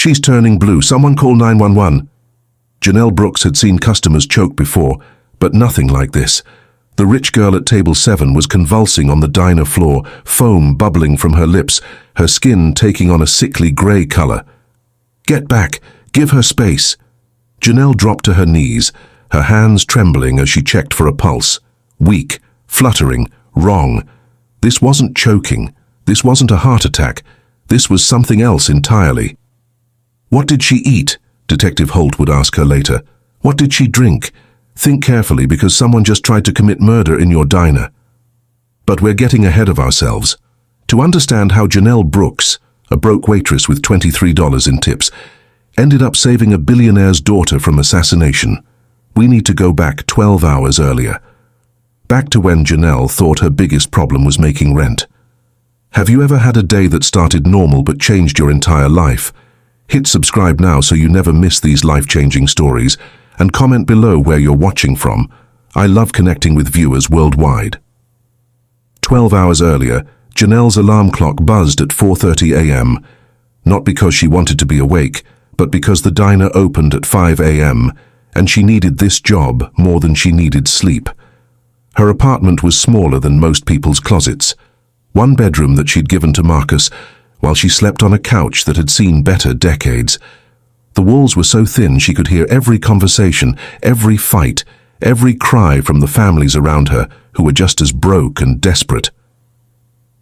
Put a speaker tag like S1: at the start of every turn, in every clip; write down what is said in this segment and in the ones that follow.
S1: She's turning blue. Someone call 911. Janelle Brooks had seen customers choke before, but nothing like this. The rich girl at table 7 was convulsing on the diner floor, foam bubbling from her lips, her skin taking on a sickly grey color. Get back! Give her space! Janelle dropped to her knees, her hands trembling as she checked for a pulse. Weak, fluttering, wrong. This wasn't choking. This wasn't a heart attack. This was something else entirely. What did she eat? Detective Holt would ask her later. What did she drink? Think carefully, because someone just tried to commit murder in your diner. But we're getting ahead of ourselves. To understand how Janelle Brooks, a broke waitress with $23 in tips, ended up saving a billionaire's daughter from assassination, we need to go back 12 hours earlier. Back to when Janelle thought her biggest problem was making rent. Have you ever had a day that started normal but changed your entire life? Hit subscribe now so you never miss these life-changing stories, and comment below where you're watching from. I love connecting with viewers worldwide. 12 hours earlier, Janelle's alarm clock buzzed at 4:30 a.m., not because she wanted to be awake, but because the diner opened at 5 a.m., and she needed this job more than she needed sleep. Her apartment was smaller than most people's closets, one bedroom that she'd given to Marcus, while she slept on a couch that had seen better decades. The walls were so thin she could hear every conversation, every fight, every cry from the families around her who were just as broke and desperate.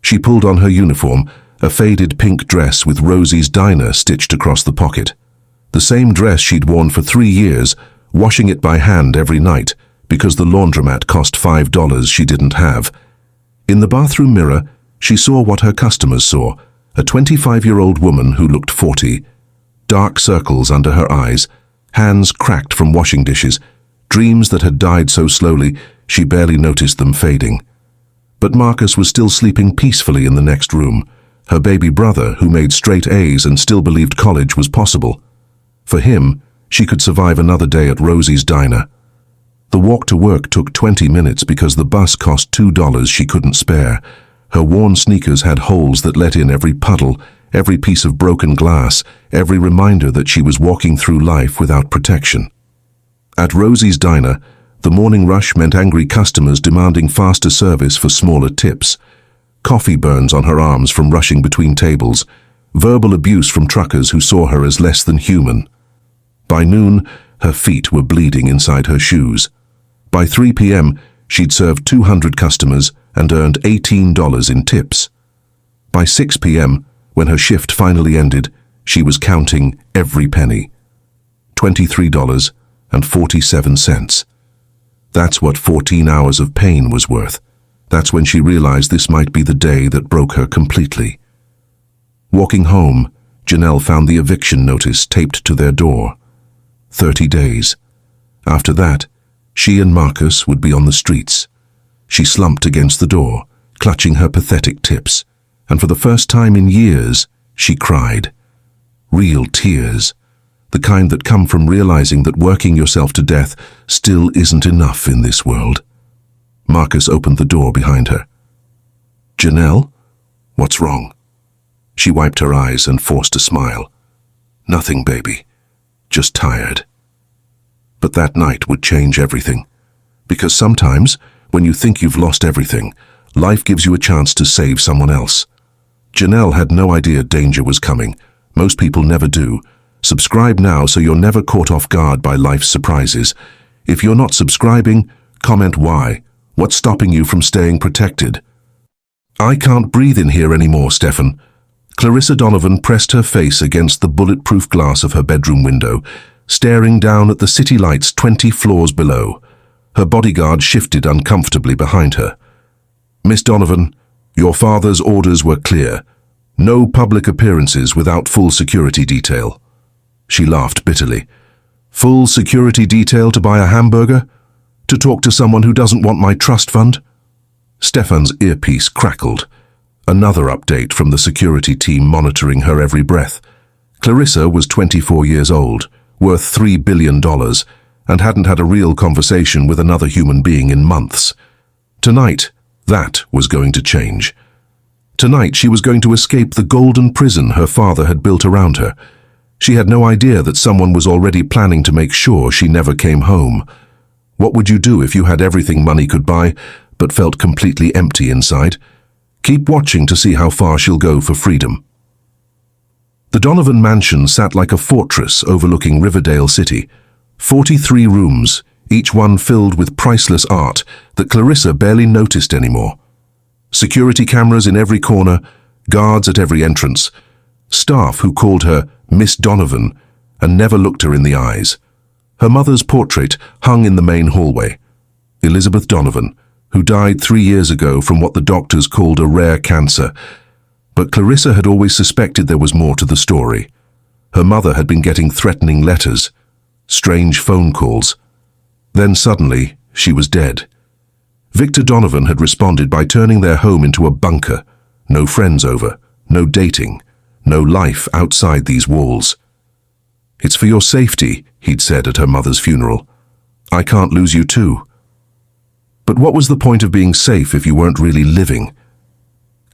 S1: She pulled on her uniform, a faded pink dress with Rosie's Diner stitched across the pocket. The same dress she'd worn for 3 years, washing it by hand every night, because the laundromat cost $5 she didn't have. In the bathroom mirror, she saw what her customers saw, a 25-year-old woman who looked 40, dark circles under her eyes, hands cracked from washing dishes, dreams that had died so slowly she barely noticed them fading. But Marcus was still sleeping peacefully in the next room, her baby brother who made straight A's and still believed college was possible. For him, she could survive another day at Rosie's Diner. The walk to work took 20 minutes because the bus cost $2 she couldn't spare. Her worn sneakers had holes that let in every puddle, every piece of broken glass, every reminder that she was walking through life without protection. At Rosie's Diner, the morning rush meant angry customers demanding faster service for smaller tips, coffee burns on her arms from rushing between tables, verbal abuse from truckers who saw her as less than human. By noon, her feet were bleeding inside her shoes. By 3 p.m., she'd served 200 customers and earned $18 in tips. By 6 p.m., when her shift finally ended, she was counting every penny. $23.47. That's what 14 hours of pain was worth. That's when she realized this might be the day that broke her completely. Walking home, Janelle found the eviction notice taped to their door. 30 days. After that, she and Marcus would be on the streets. She slumped against the door, clutching her pathetic tips, and for the first time in years, she cried. Real tears. The kind that come from realizing that working yourself to death still isn't enough in this world. Marcus opened the door behind her. Janelle? What's wrong? She wiped her eyes and forced a smile. Nothing, baby. Just tired. But that night would change everything. Because sometimes, when you think you've lost everything, life gives you a chance to save someone else. Janelle had no idea danger was coming. Most people never do. Subscribe now so you're never caught off guard by life's surprises. If you're not subscribing, comment why. What's stopping you from staying protected? I can't breathe in here anymore, Stefan. Clarissa Donovan pressed her face against the bulletproof glass of her bedroom window, staring down at the city lights 20 floors below. Her bodyguard shifted uncomfortably behind her. Miss Donovan, your father's orders were clear. No public appearances without full security detail. She laughed bitterly. Full security detail to buy a hamburger? To talk to someone who doesn't want my trust fund? Stefan's earpiece crackled. Another update from the security team monitoring her every breath. Clarissa was 24 years old, worth $3 billion, and hadn't had a real conversation with another human being in months. Tonight, that was going to change. Tonight, she was going to escape the golden prison her father had built around her. She had no idea that someone was already planning to make sure she never came home. What would you do if you had everything money could buy, but felt completely empty inside? Keep watching to see how far she'll go for freedom. The Donovan mansion sat like a fortress overlooking Riverdale City. 43 rooms, each one filled with priceless art that Clarissa barely noticed anymore. Security cameras in every corner, guards at every entrance, staff who called her Miss Donovan and never looked her in the eyes. Her mother's portrait hung in the main hallway. Elizabeth Donovan, who died 3 years ago from what the doctors called a rare cancer. But Clarissa had always suspected there was more to the story. Her mother had been getting threatening letters, strange phone calls. Then suddenly, she was dead. Victor Donovan had responded by turning their home into a bunker. No friends over, no dating, no life outside these walls. "It's for your safety," he'd said at her mother's funeral. "I can't lose you too." But what was the point of being safe if you weren't really living?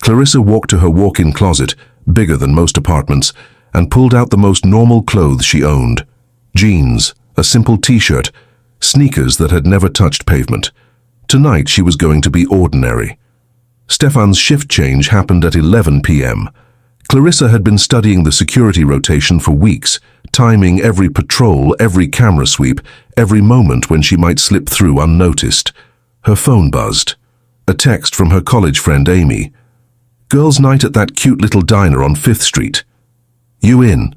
S1: Clarissa walked to her walk-in closet, bigger than most apartments, and pulled out the most normal clothes she owned. Jeans, a simple t-shirt, sneakers that had never touched pavement. Tonight she was going to be ordinary. Stefan's shift change happened at 11 p.m. Clarissa had been studying the security rotation for weeks, timing every patrol, every camera sweep, every moment when she might slip through unnoticed. Her phone buzzed. A text from her college friend Amy. "Girls' night at that cute little diner on 5th Street. You in?"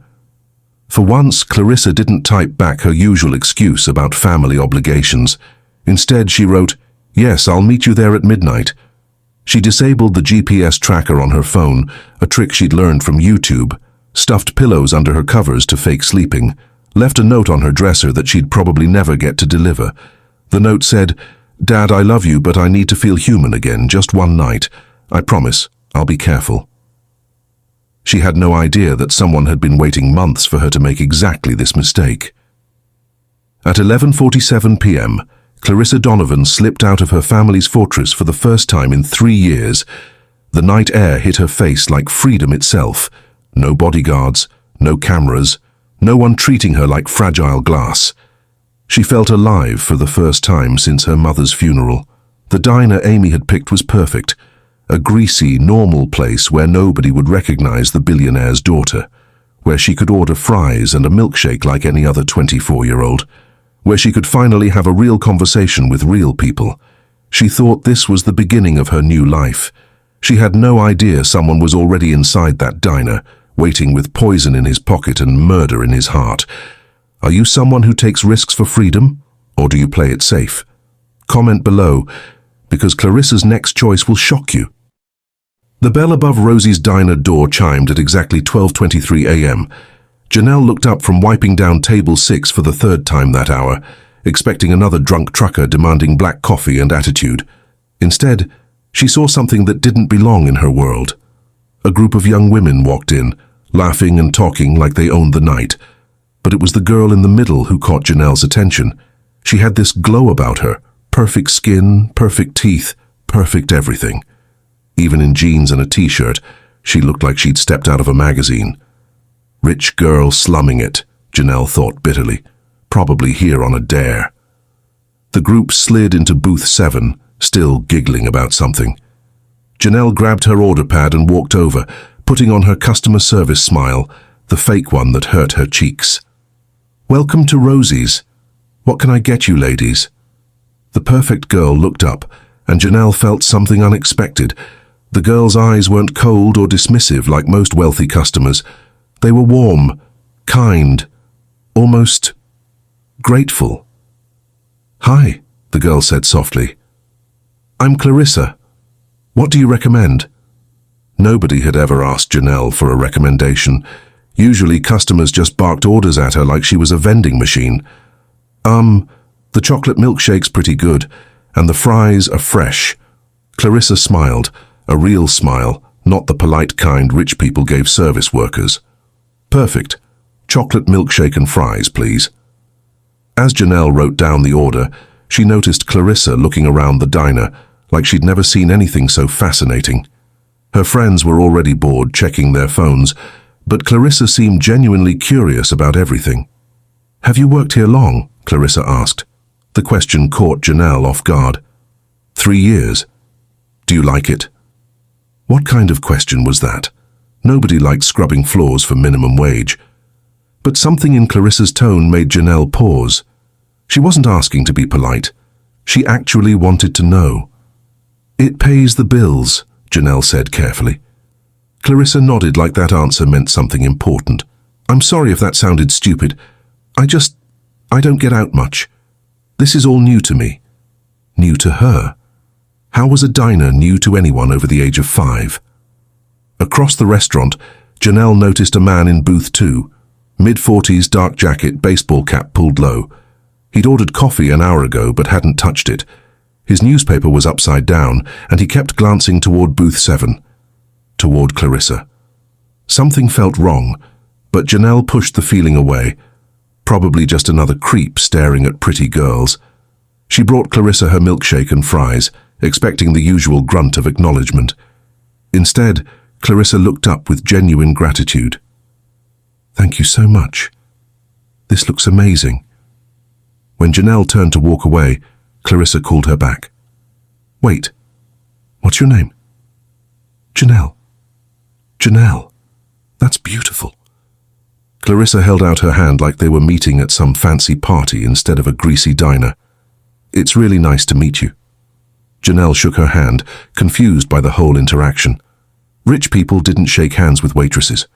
S1: For once, Clarissa didn't type back her usual excuse about family obligations. Instead, she wrote, "Yes, I'll meet you there at midnight." She disabled the GPS tracker on her phone, a trick she'd learned from YouTube, stuffed pillows under her covers to fake sleeping, left a note on her dresser that she'd probably never get to deliver. The note said, "Dad, I love you, but I need to feel human again, just one night. I promise, I'll be careful." She had no idea that someone had been waiting months for her to make exactly this mistake. At 11:47 p.m., Clarissa Donovan slipped out of her family's fortress for the first time in 3 years. The night air hit her face like freedom itself. No bodyguards, no cameras, no one treating her like fragile glass. She felt alive for the first time since her mother's funeral. The diner Amy had picked was perfect. A greasy, normal place where nobody would recognize the billionaire's daughter, where she could order fries and a milkshake like any other 24-year-old, where she could finally have a real conversation with real people. She thought this was the beginning of her new life. She had no idea someone was already inside that diner, waiting with poison in his pocket and murder in his heart. Are you someone who takes risks for freedom, or do you play it safe? Comment below, because Clarissa's next choice will shock you. The bell above Rosie's diner door chimed at exactly 12:23 a.m. Janelle looked up from wiping down table 6 for the 3rd time that hour, expecting another drunk trucker demanding black coffee and attitude. Instead, she saw something that didn't belong in her world. A group of young women walked in, laughing and talking like they owned the night. But it was the girl in the middle who caught Janelle's attention. She had this glow about her, perfect skin, perfect teeth, perfect everything. Even in jeans and a t-shirt, she looked like she'd stepped out of a magazine. Rich girl slumming it, Janelle thought bitterly, probably here on a dare. The group slid into booth 7, still giggling about something. Janelle grabbed her order pad and walked over, putting on her customer service smile, the fake one that hurt her cheeks. "Welcome to Rosie's. What can I get you, ladies?" The perfect girl looked up, and Janelle felt something unexpected. The girl's eyes weren't cold or dismissive like most wealthy customers. They were warm, kind, almost grateful. "Hi," the girl said softly. "I'm Clarissa. What do you recommend?" Nobody had ever asked Janelle for a recommendation. Usually customers just barked orders at her like she was a vending machine. The chocolate milkshake's pretty good, and the fries are fresh." Clarissa smiled, a real smile, not the polite kind rich people gave service workers. "Perfect. Chocolate milkshake and fries, please." As Janelle wrote down the order, she noticed Clarissa looking around the diner like she'd never seen anything so fascinating. Her friends were already bored, checking their phones, but Clarissa seemed genuinely curious about everything. "Have you worked here long?" Clarissa asked. The question caught Janelle off guard. 3 years. "Do you like it?" What kind of question was that? Nobody liked scrubbing floors for minimum wage. But something in Clarissa's tone made Janelle pause. She wasn't asking to be polite. She actually wanted to know. "It pays the bills," Janelle said carefully. Clarissa nodded like that answer meant something important. "I'm sorry if that sounded stupid. I don't get out much. This is all new to me." New to her? How was a diner new to anyone over the age of 5? Across the restaurant, Janelle noticed a man in booth 2, mid-40s, dark jacket, baseball cap pulled low. He'd ordered coffee an hour ago but hadn't touched it. His newspaper was upside down, and he kept glancing toward booth 7, toward Clarissa. Something felt wrong, but Janelle pushed the feeling away. Probably just another creep staring at pretty girls. She brought Clarissa her milkshake and fries, expecting the usual grunt of acknowledgement. Instead, Clarissa looked up with genuine gratitude. "Thank you so much. This looks amazing." When Janelle turned to walk away, Clarissa called her back. "Wait, what's your name?" "Janelle." "Janelle, that's beautiful." Clarissa held out her hand like they were meeting at some fancy party instead of a greasy diner. "It's really nice to meet you." Janelle shook her hand, confused by the whole interaction. Rich people didn't shake hands with waitresses.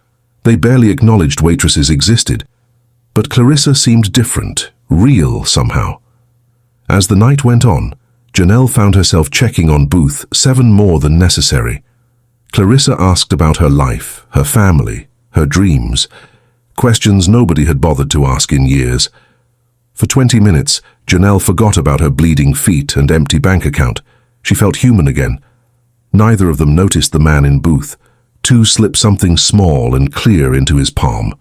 S1: They barely acknowledged waitresses existed. But Clarissa seemed different, real somehow. As the night went on, Janelle found herself checking on booth 7 more than necessary. Clarissa asked about her life, her family, her dreams, questions nobody had bothered to ask in years. For 20 minutes, Janelle forgot about her bleeding feet and empty bank account. She felt human again. Neither of them noticed the man in booth 2 slip something small and clear into his palm.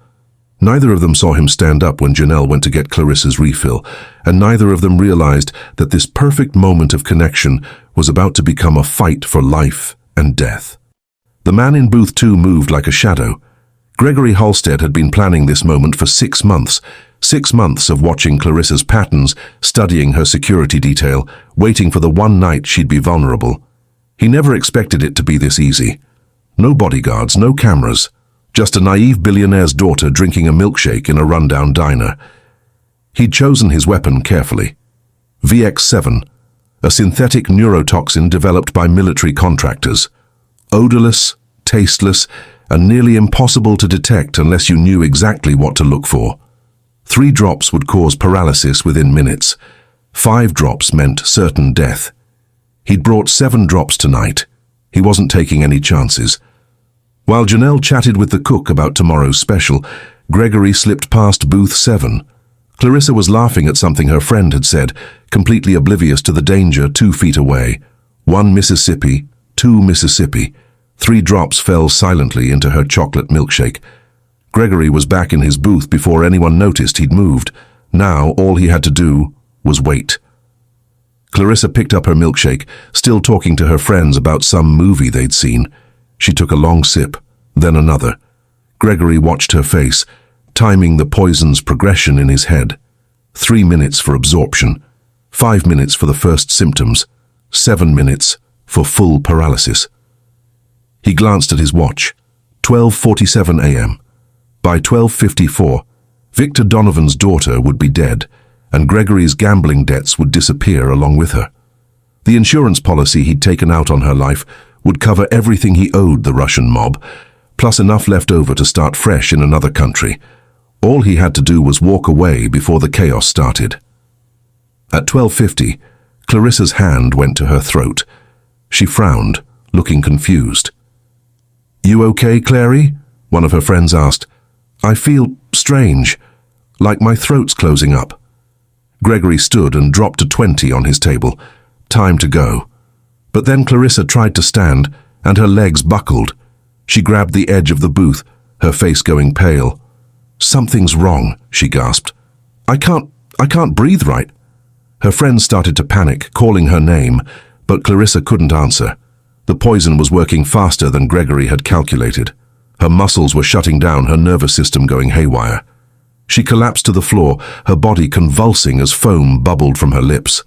S1: Neither of them saw him stand up when Janelle went to get Clarissa's refill, and neither of them realized that this perfect moment of connection was about to become a fight for life and death. The man in booth 2 moved like a shadow. Gregory Halstead had been planning this moment for 6 months. 6 months of watching Clarissa's patterns, studying her security detail, waiting for the one night she'd be vulnerable. He never expected it to be this easy. No bodyguards, no cameras. Just a naive billionaire's daughter drinking a milkshake in a rundown diner. He'd chosen his weapon carefully. VX7, a synthetic neurotoxin developed by military contractors. Odorless, tasteless, and nearly impossible to detect unless you knew exactly what to look for. 3 drops would cause paralysis within minutes. 5 drops meant certain death. He'd brought 7 drops tonight. He wasn't taking any chances. While Janelle chatted with the cook about tomorrow's special, Gregory slipped past booth 7. Clarissa was laughing at something her friend had said, completely oblivious to the danger 2 feet away. 1 Mississippi, 2 Mississippi. 3 drops fell silently into her chocolate milkshake. Gregory was back in his booth before anyone noticed he'd moved. Now all he had to do was wait. Clarissa picked up her milkshake, still talking to her friends about some movie they'd seen. She took a long sip, then another. Gregory watched her face, timing the poison's progression in his head. 3 minutes for absorption, 5 minutes for the first symptoms, 7 minutes for full paralysis. He glanced at his watch. 12:47 a.m. By 12:54, Victor Donovan's daughter would be dead, and Gregory's gambling debts would disappear along with her. The insurance policy he'd taken out on her life would cover everything he owed the Russian mob, plus enough left over to start fresh in another country. All he had to do was walk away before the chaos started. At 12:50, Clarissa's hand went to her throat. She frowned, looking confused. "You okay, Clary?" one of her friends asked. "I feel strange, like my throat's closing up." Gregory stood and dropped a 20 on his table. Time to go. But then Clarissa tried to stand, and her legs buckled. She grabbed the edge of the booth, her face going pale. "Something's wrong," she gasped. I can't breathe right." Her friends started to panic, calling her name, but Clarissa couldn't answer. The poison was working faster than Gregory had calculated. Her muscles were shutting down, her nervous system going haywire. She collapsed to the floor, her body convulsing as foam bubbled from her lips.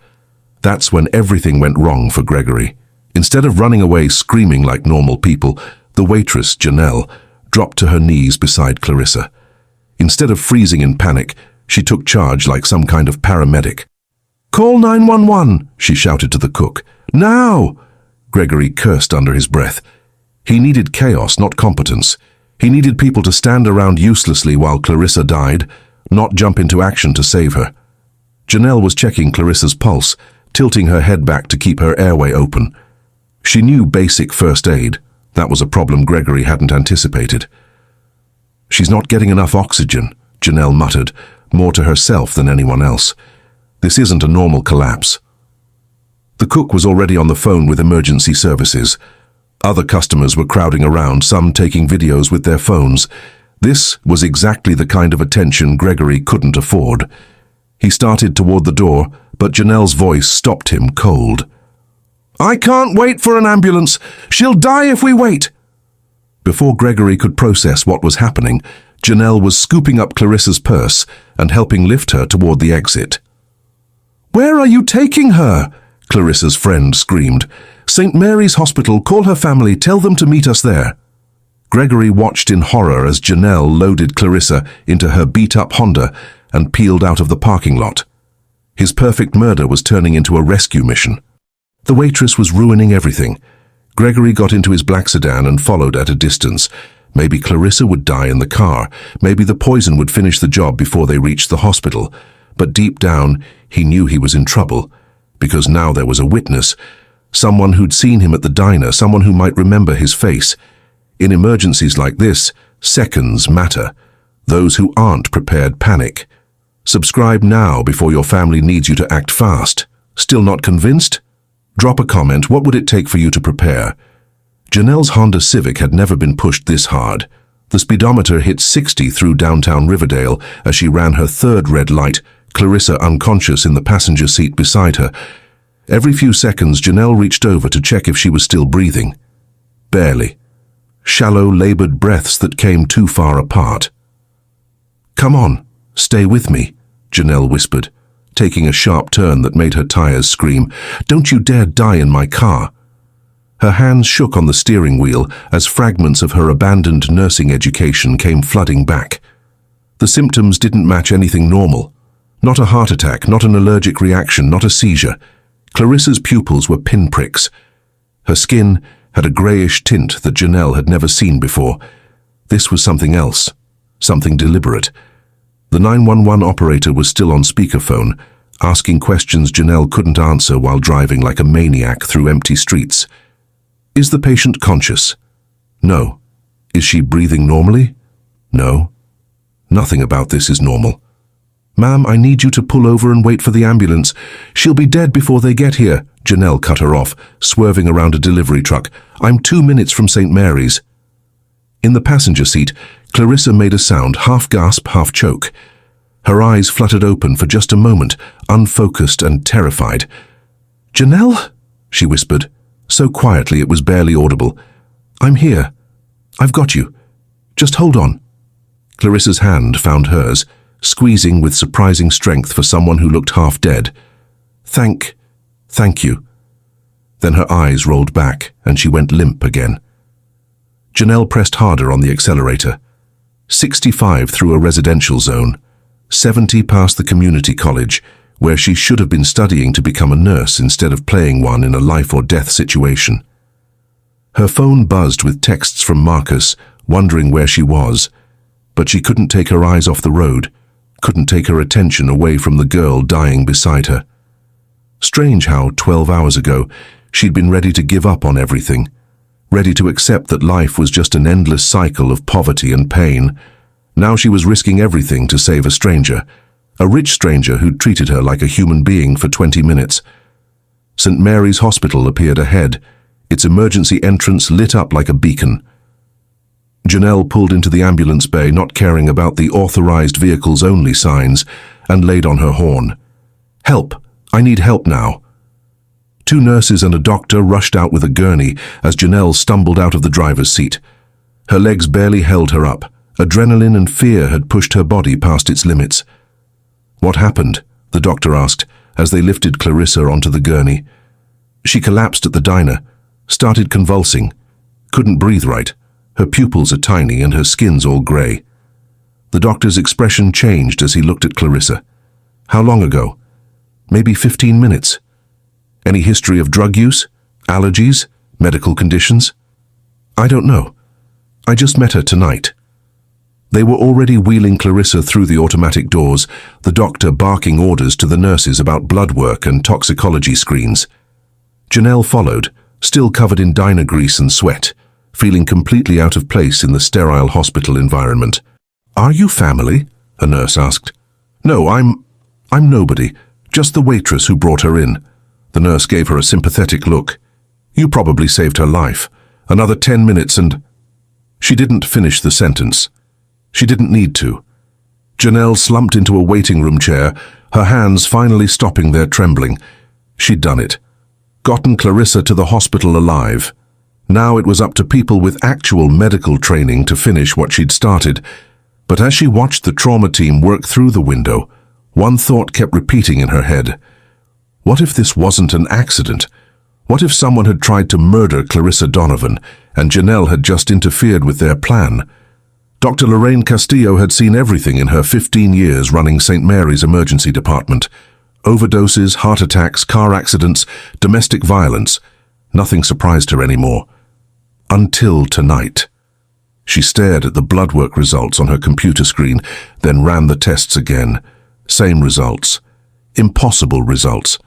S1: That's when everything went wrong for Gregory. Instead of running away screaming like normal people, the waitress, Janelle, dropped to her knees beside Clarissa. Instead of freezing in panic, she took charge like some kind of paramedic. "Call 911, she shouted to the cook. "Now!" Gregory cursed under his breath. He needed chaos, not competence. He needed people to stand around uselessly while Clarissa died, not jump into action to save her. Janelle was checking Clarissa's pulse, tilting her head back to keep her airway open. She knew basic first aid. That was a problem Gregory hadn't anticipated. "She's not getting enough oxygen," Janelle muttered, more to herself than anyone else. "This isn't a normal collapse." The cook was already on the phone with emergency services. Other customers were crowding around, some taking videos with their phones. This was exactly the kind of attention Gregory couldn't afford. He started toward the door, but Janelle's voice stopped him cold. "I can't wait for an ambulance. She'll die if we wait." Before Gregory could process what was happening, Janelle was scooping up Clarissa's purse and helping lift her toward the exit. "Where are you taking her?" Clarissa's friend screamed. "St. Mary's Hospital, call her family, tell them to meet us there." Gregory watched in horror as Janelle loaded Clarissa into her beat-up Honda and peeled out of the parking lot. His perfect murder was turning into a rescue mission. The waitress was ruining everything. Gregory got into his black sedan and followed at a distance. Maybe Clarissa would die in the car. Maybe the poison would finish the job before they reached the hospital. But deep down, he knew he was in trouble, because now there was a witness, someone who'd seen him at the diner, someone who might remember his face. In emergencies like this, seconds matter. Those who aren't prepared panic. Subscribe now before your family needs you to act fast. Still not convinced? Drop a comment. What would it take for you to prepare? Janelle's Honda Civic had never been pushed this hard. The speedometer hit 60 through downtown Riverdale as she ran her third red light, Clarissa unconscious in the passenger seat beside her. Every few seconds, Janelle reached over to check if she was still breathing. Barely. Shallow, labored breaths that came too far apart. "Come on, stay with me," Janelle whispered, taking a sharp turn that made her tires scream. "Don't you dare die in my car." Her hands shook on the steering wheel as fragments of her abandoned nursing education came flooding back. The symptoms didn't match anything normal. Not a heart attack, not an allergic reaction, not a seizure. Clarissa's pupils were pinpricks. Her skin had a grayish tint that Janelle had never seen before. This was something else, something deliberate. The 911 operator was still on speakerphone, asking questions Janelle couldn't answer while driving like a maniac through empty streets. Is the patient conscious? No. Is she breathing normally? No. Nothing about this is normal. "Ma'am, I need you to pull over and wait for the ambulance. She'll be dead before they get here." Janelle cut her off, swerving around a delivery truck. "I'm 2 minutes from St. Mary's." In the passenger seat, Clarissa made a sound, half gasp, half choke. Her eyes fluttered open for just a moment, unfocused and terrified. "Janelle?" she whispered, so quietly it was barely audible. "I'm here. I've got you. Just hold on." Clarissa's hand found hers, squeezing with surprising strength for someone who looked half dead. Thank you." Then her eyes rolled back and she went limp again. Janelle pressed harder on the accelerator. 65 through a residential zone, 70 past the community college, where she should have been studying to become a nurse instead of playing one in a life-or-death situation. Her phone buzzed with texts from Marcus, wondering where she was, but she couldn't take her eyes off the road, couldn't take her attention away from the girl dying beside her. Strange how, 12 hours ago, she'd been ready to give up on everything, ready to accept that life was just an endless cycle of poverty and pain. Now she was risking everything to save a stranger, a rich stranger who'd treated her like a human being for 20 minutes. St. Mary's Hospital appeared ahead, its emergency entrance lit up like a beacon. Janelle pulled into the ambulance bay, not caring about the authorized vehicles only signs, and laid on her horn. "Help! I need help now." 2 nurses and a doctor rushed out with a gurney as Janelle stumbled out of the driver's seat. Her legs barely held her up. Adrenaline and fear had pushed her body past its limits. "What happened?" the doctor asked as they lifted Clarissa onto the gurney. She collapsed at the diner, started convulsing, couldn't breathe right. Her pupils are tiny and her skin's all grey. The doctor's expression changed as he looked at Clarissa. "How long ago?" "Maybe 15 minutes. Any history of drug use? Allergies? Medical conditions?" "I don't know. I just met her tonight." They were already wheeling Clarissa through the automatic doors, the doctor barking orders to the nurses about blood work and toxicology screens. Janelle followed, still covered in diner grease and sweat, feeling completely out of place in the sterile hospital environment. "Are you family?" a nurse asked. "No, I'm nobody, just the waitress who brought her in." The nurse gave her a sympathetic look. "You probably saved her life. Another 10 minutes and—" She didn't finish the sentence. She didn't need to. Janelle slumped into a waiting room chair, her hands finally stopping their trembling. She'd done it. Gotten Clarissa to the hospital alive. Now it was up to people with actual medical training to finish what she'd started. But as she watched the trauma team work through the window, one thought kept repeating in her head. What if this wasn't an accident? What if someone had tried to murder Clarissa Donovan and Janelle had just interfered with their plan? Dr. Lorraine Castillo had seen everything in her 15 years running St. Mary's emergency department. Overdoses, heart attacks, car accidents, domestic violence. Nothing surprised her anymore. Until tonight. She stared at the blood work results on her computer screen, then ran the tests again. Same results. Impossible results.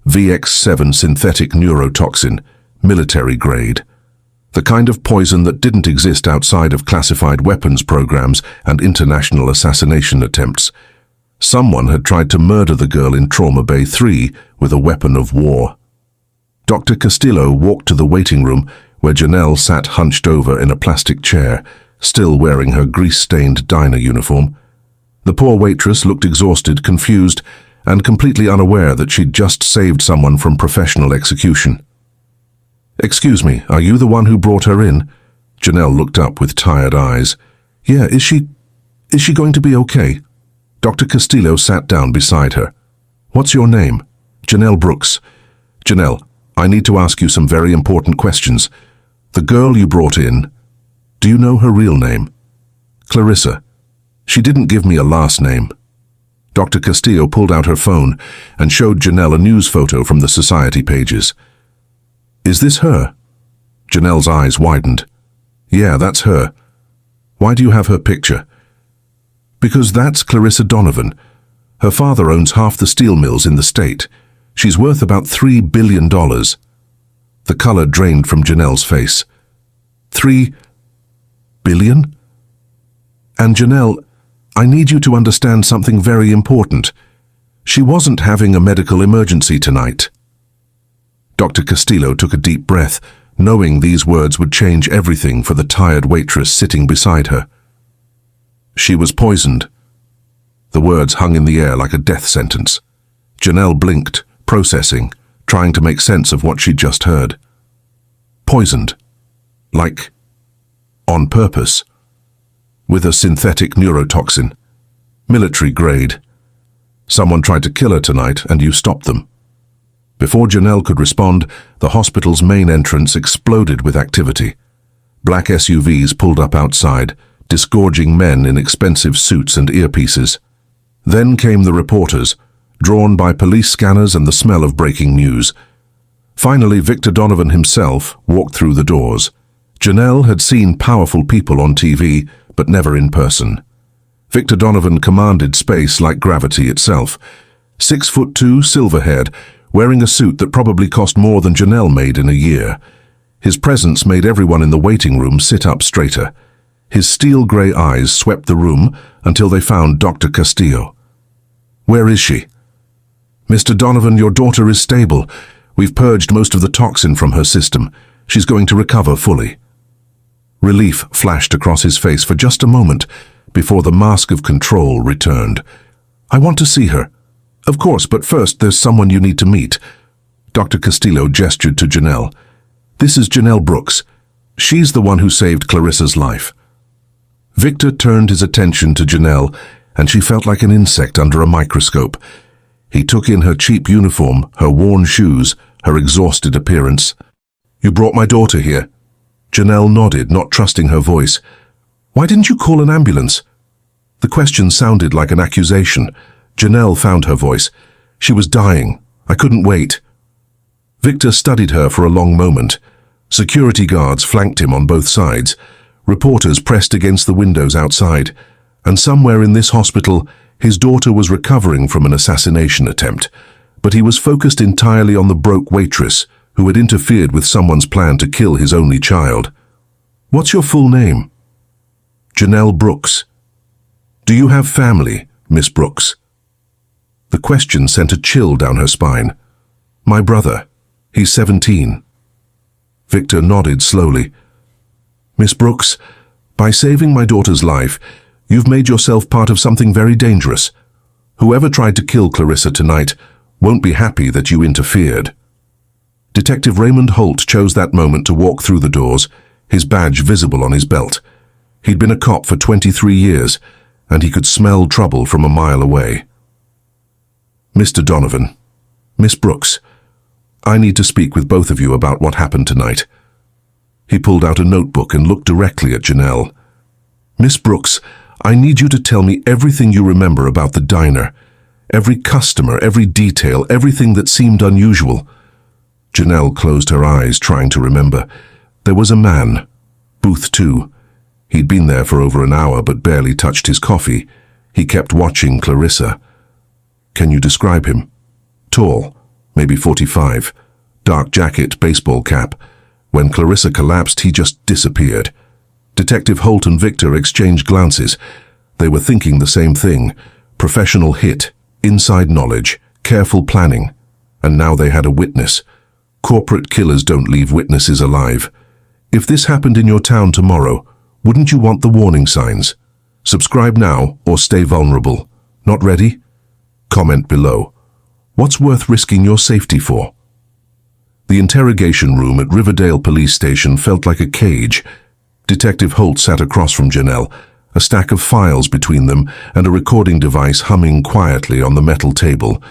S1: VX7 synthetic neurotoxin, military grade. The kind of poison that didn't exist outside of classified weapons programs and international assassination attempts. Someone had tried to murder the girl in Trauma Bay 3 with a weapon of war. Dr. Castillo walked to the waiting room where Janelle sat hunched over in a plastic chair, still wearing her grease-stained diner uniform. The poor waitress looked exhausted, confused, and completely unaware that she'd just saved someone from professional execution. "Excuse me, are you the one who brought her in?" Janelle looked up with tired eyes. "Yeah, is she going to be okay?" Dr. Castillo sat down beside her. "What's your name?" "Janelle Brooks." "Janelle, I need to ask you some very important questions. The girl you brought in, do you know her real name?" "Clarissa. She didn't give me a last name." Dr. Castillo pulled out her phone and showed Janelle a news photo from the society pages. "Is this her?" Janelle's eyes widened. "Yeah, that's her. Why do you have her picture?" "Because that's Clarissa Donovan. Her father owns half the steel mills in the state. She's worth about $3 billion. The color drained from Janelle's face. $3 billion? "And Janelle, I need you to understand something very important. She wasn't having a medical emergency tonight." Dr. Castillo took a deep breath, knowing these words would change everything for the tired waitress sitting beside her. "She was poisoned." The words hung in the air like a death sentence. Janelle blinked, processing, trying to make sense of what she'd just heard. Poisoned. Like, on purpose. With a synthetic neurotoxin. Military grade. Someone tried to kill her tonight and you stopped them. Before Janelle could respond, the hospital's main entrance exploded with activity. Black SUVs pulled up outside, disgorging men in expensive suits and earpieces. Then came the reporters, drawn by police scanners and the smell of breaking news. Finally, Victor Donovan himself walked through the doors. Janelle had seen powerful people on TV, but never in person. Victor Donovan commanded space like gravity itself. 6'2", silver-haired, wearing a suit that probably cost more than Janelle made in a year. His presence made everyone in the waiting room sit up straighter. His steel-grey eyes swept the room until they found Dr. Castillo. "Where is she?" "Mr. Donovan, your daughter is stable. We've purged most of the toxin from her system. She's going to recover fully." Relief flashed across his face for just a moment before the mask of control returned. "I want to see her." "Of course, but first there's someone you need to meet." Dr. Castillo gestured to Janelle. "This is Janelle Brooks. She's the one who saved Clarissa's life. Victor turned his attention to Janelle, and she felt like an insect under a microscope. He took in her cheap uniform, her worn shoes, her exhausted appearance. "You brought my daughter here." Janelle nodded, not trusting her voice. "Why didn't you call an ambulance?" The question sounded like an accusation. Janelle found her voice. "She was dying. I couldn't wait." Victor studied her for a long moment. Security guards flanked him on both sides. Reporters pressed against the windows outside. And somewhere in this hospital, his daughter was recovering from an assassination attempt. But he was focused entirely on the broke waitress who had interfered with someone's plan to kill his only child. "What's your full name?" "Janelle Brooks." "Do you have family, Miss Brooks?" The question sent a chill down her spine. "My brother. He's 17. Victor nodded slowly. "Miss Brooks, by saving my daughter's life, you've made yourself part of something very dangerous. Whoever tried to kill Clarissa tonight won't be happy that you interfered." Detective Raymond Holt chose that moment to walk through the doors, his badge visible on his belt. He'd been a cop for 23 years, and he could smell trouble from a mile away. "Mr. Donovan, Miss Brooks, I need to speak with both of you about what happened tonight." He pulled out a notebook and looked directly at Janelle. "Miss Brooks, I need you to tell me everything you remember about the diner. Every customer, every detail, everything that seemed unusual." Janelle closed her eyes, trying to remember. There was a man, booth 2. He'd been there for over an hour but barely touched his coffee. He kept watching Clarissa. "Can you describe him?" "Tall, maybe 45. Dark jacket, baseball cap. When Clarissa collapsed, he just disappeared." Detective Holt and Victor exchanged glances. They were thinking the same thing. Professional hit, inside knowledge, careful planning. And now they had a witness. Corporate killers don't leave witnesses alive. If this happened in your town tomorrow, wouldn't you want the warning signs? Subscribe now or stay vulnerable. Not ready? Comment below. What's worth risking your safety for? The interrogation room at Riverdale Police Station felt like a cage. Detective Holt sat across from Janelle, a stack of files between them and a recording device humming quietly on the metal table.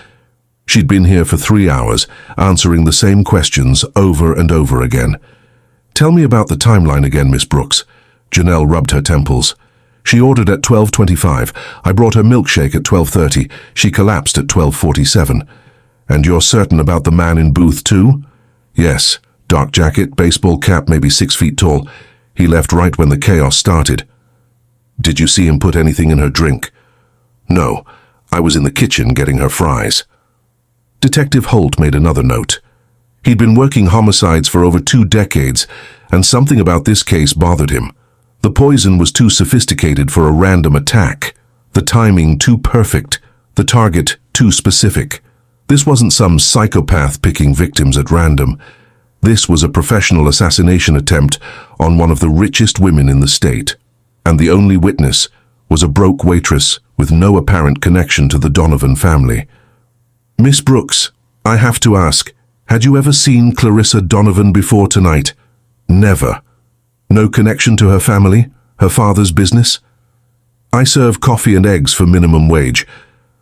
S1: She'd been here for 3 hours, answering the same questions over and over again. "Tell me about the timeline again, Miss Brooks." Janelle rubbed her temples. "She ordered at 12:25. I brought her milkshake at 12:30. She collapsed at 12:47. "And you're certain about the man in booth 2? "Yes. Dark jacket, baseball cap, maybe 6 feet tall. He left right when the chaos started." "Did you see him put anything in her drink?" "No. I was in the kitchen getting her fries." Detective Holt made another note. He'd been working homicides for over 2 decades, and something about this case bothered him. The poison was too sophisticated for a random attack, the timing too perfect, the target too specific. This wasn't some psychopath picking victims at random. This was a professional assassination attempt on one of the richest women in the state. And the only witness was a broke waitress with no apparent connection to the Donovan family. "Miss Brooks, I have to ask, had you ever seen Clarissa Donovan before tonight?" "Never." "No connection to her family, her father's business?" "I serve coffee and eggs for minimum wage.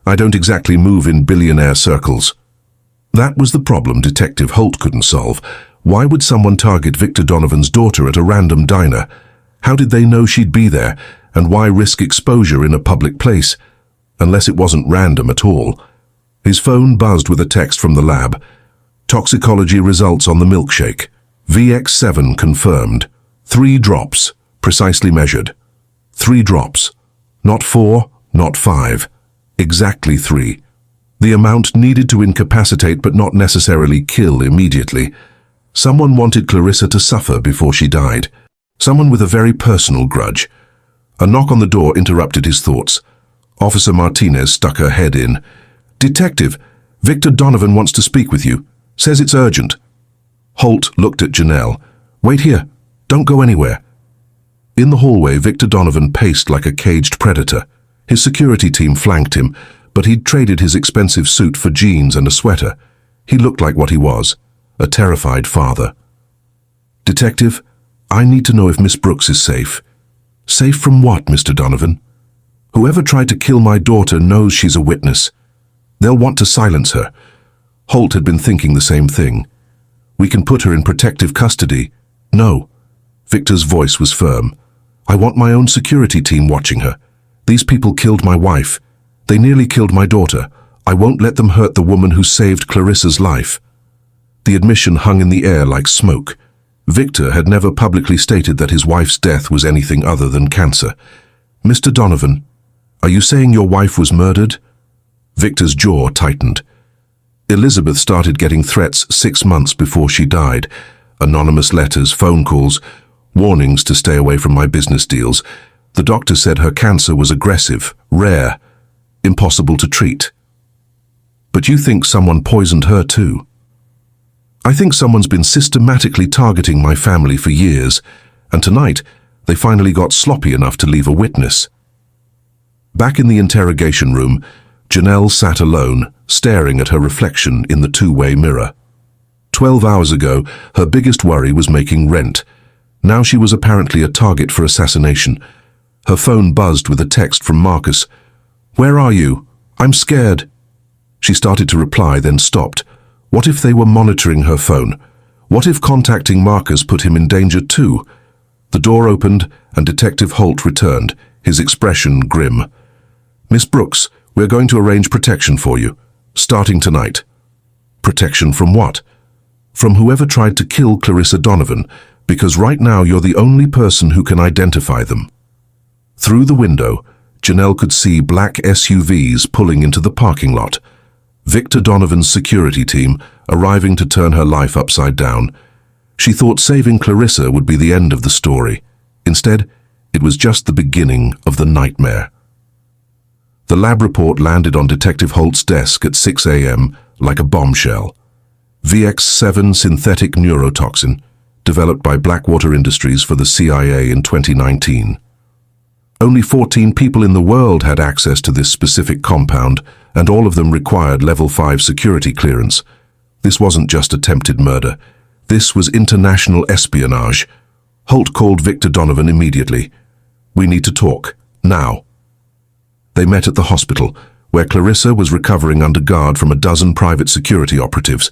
S1: I don't exactly move in billionaire circles." That was the problem Detective Holt couldn't solve. Why would someone target Victor Donovan's daughter at a random diner? How did they know she'd be there, and why risk exposure in a public place? Unless it wasn't random at all. His phone buzzed with a text from the lab. "Toxicology results on the milkshake. VX7 confirmed. 3 drops, precisely measured. 3 drops. Not 4, not 5. Exactly 3. The amount needed to incapacitate but not necessarily kill immediately. Someone wanted Clarissa to suffer before she died. Someone with a very personal grudge." A knock on the door interrupted his thoughts. Officer Martinez stuck her head in. "Detective, Victor Donovan wants to speak with you. Says it's urgent." Holt looked at Janelle. "Wait here. Don't go anywhere." In the hallway, Victor Donovan paced like a caged predator. His security team flanked him, but he'd traded his expensive suit for jeans and a sweater. He looked like what he was, a terrified father. "Detective, I need to know if Miss Brooks is safe. Safe from what, Mr. Donovan? Whoever tried to kill my daughter knows she's a witness. They'll want to silence her. Holt had been thinking the same thing. We can put her in protective custody. No. Victor's voice was firm. I want my own security team watching her. These people killed my wife. They nearly killed my daughter. I won't let them hurt the woman who saved Clarissa's life. The admission hung in the air like smoke. Victor had never publicly stated that his wife's death was anything other than cancer. Mr. Donovan, are you saying your wife was murdered? Victor's jaw tightened. Elizabeth started getting threats 6 months before she died. Anonymous letters, phone calls, warnings to stay away from my business deals. The doctor said her cancer was aggressive, rare, impossible to treat. But you think someone poisoned her too? I think someone's been systematically targeting my family for years, and tonight they finally got sloppy enough to leave a witness. Back in the interrogation room, Janelle sat alone, staring at her reflection in the two-way mirror. 12 hours ago, her biggest worry was making rent. Now she was apparently a target for assassination. Her phone buzzed with a text from Marcus. "Where are you? I'm scared." She started to reply, then stopped. What if they were monitoring her phone? What if contacting Marcus put him in danger too? The door opened and Detective Holt returned, his expression grim. "Miss Brooks, we're going to arrange protection for you, starting tonight." Protection from what? From whoever tried to kill Clarissa Donovan, because right now you're the only person who can identify them. Through the window, Janelle could see black SUVs pulling into the parking lot. Victor Donovan's security team arriving to turn her life upside down. She thought saving Clarissa would be the end of the story. Instead, it was just the beginning of the nightmare. The lab report landed on Detective Holt's desk at 6 a.m. like a bombshell. VX7 synthetic neurotoxin, developed by Blackwater Industries for the CIA in 2019. Only 14 people in the world had access to this specific compound, and all of them required level 5 security clearance. This wasn't just attempted murder. This was international espionage. Holt called Victor Donovan immediately. "We need to talk, now." They met at the hospital, where Clarissa was recovering under guard from a dozen private security operatives.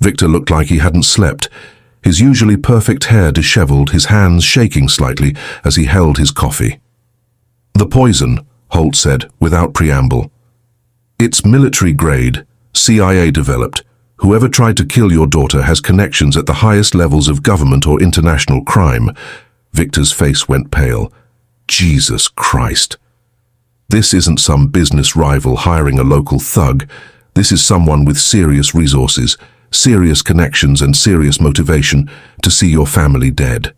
S1: Victor looked like he hadn't slept, his usually perfect hair disheveled, his hands shaking slightly as he held his coffee. "The poison," Holt said, without preamble. "It's military grade, CIA developed. Whoever tried to kill your daughter has connections at the highest levels of government or international crime." Victor's face went pale. Jesus Christ. This isn't some business rival hiring a local thug. This is someone with serious resources, serious connections and serious motivation to see your family dead.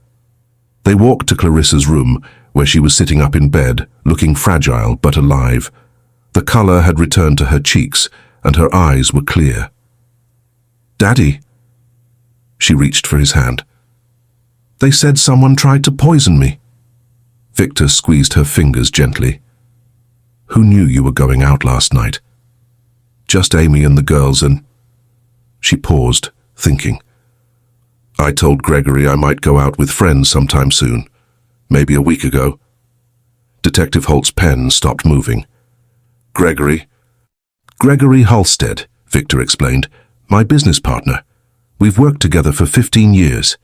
S1: They walked to Clarissa's room, where she was sitting up in bed, looking fragile but alive. The color had returned to her cheeks, and her eyes were clear. "Daddy." She reached for his hand. "They said someone tried to poison me." Victor squeezed her fingers gently. "Who knew you were going out last night?" "Just Amy and the girls and—" She paused, thinking. "I told Gregory I might go out with friends sometime soon. Maybe a week ago." Detective Holt's pen stopped moving. "Gregory?" "Gregory Halstead," Victor explained. "My business partner. We've worked together for 15 years.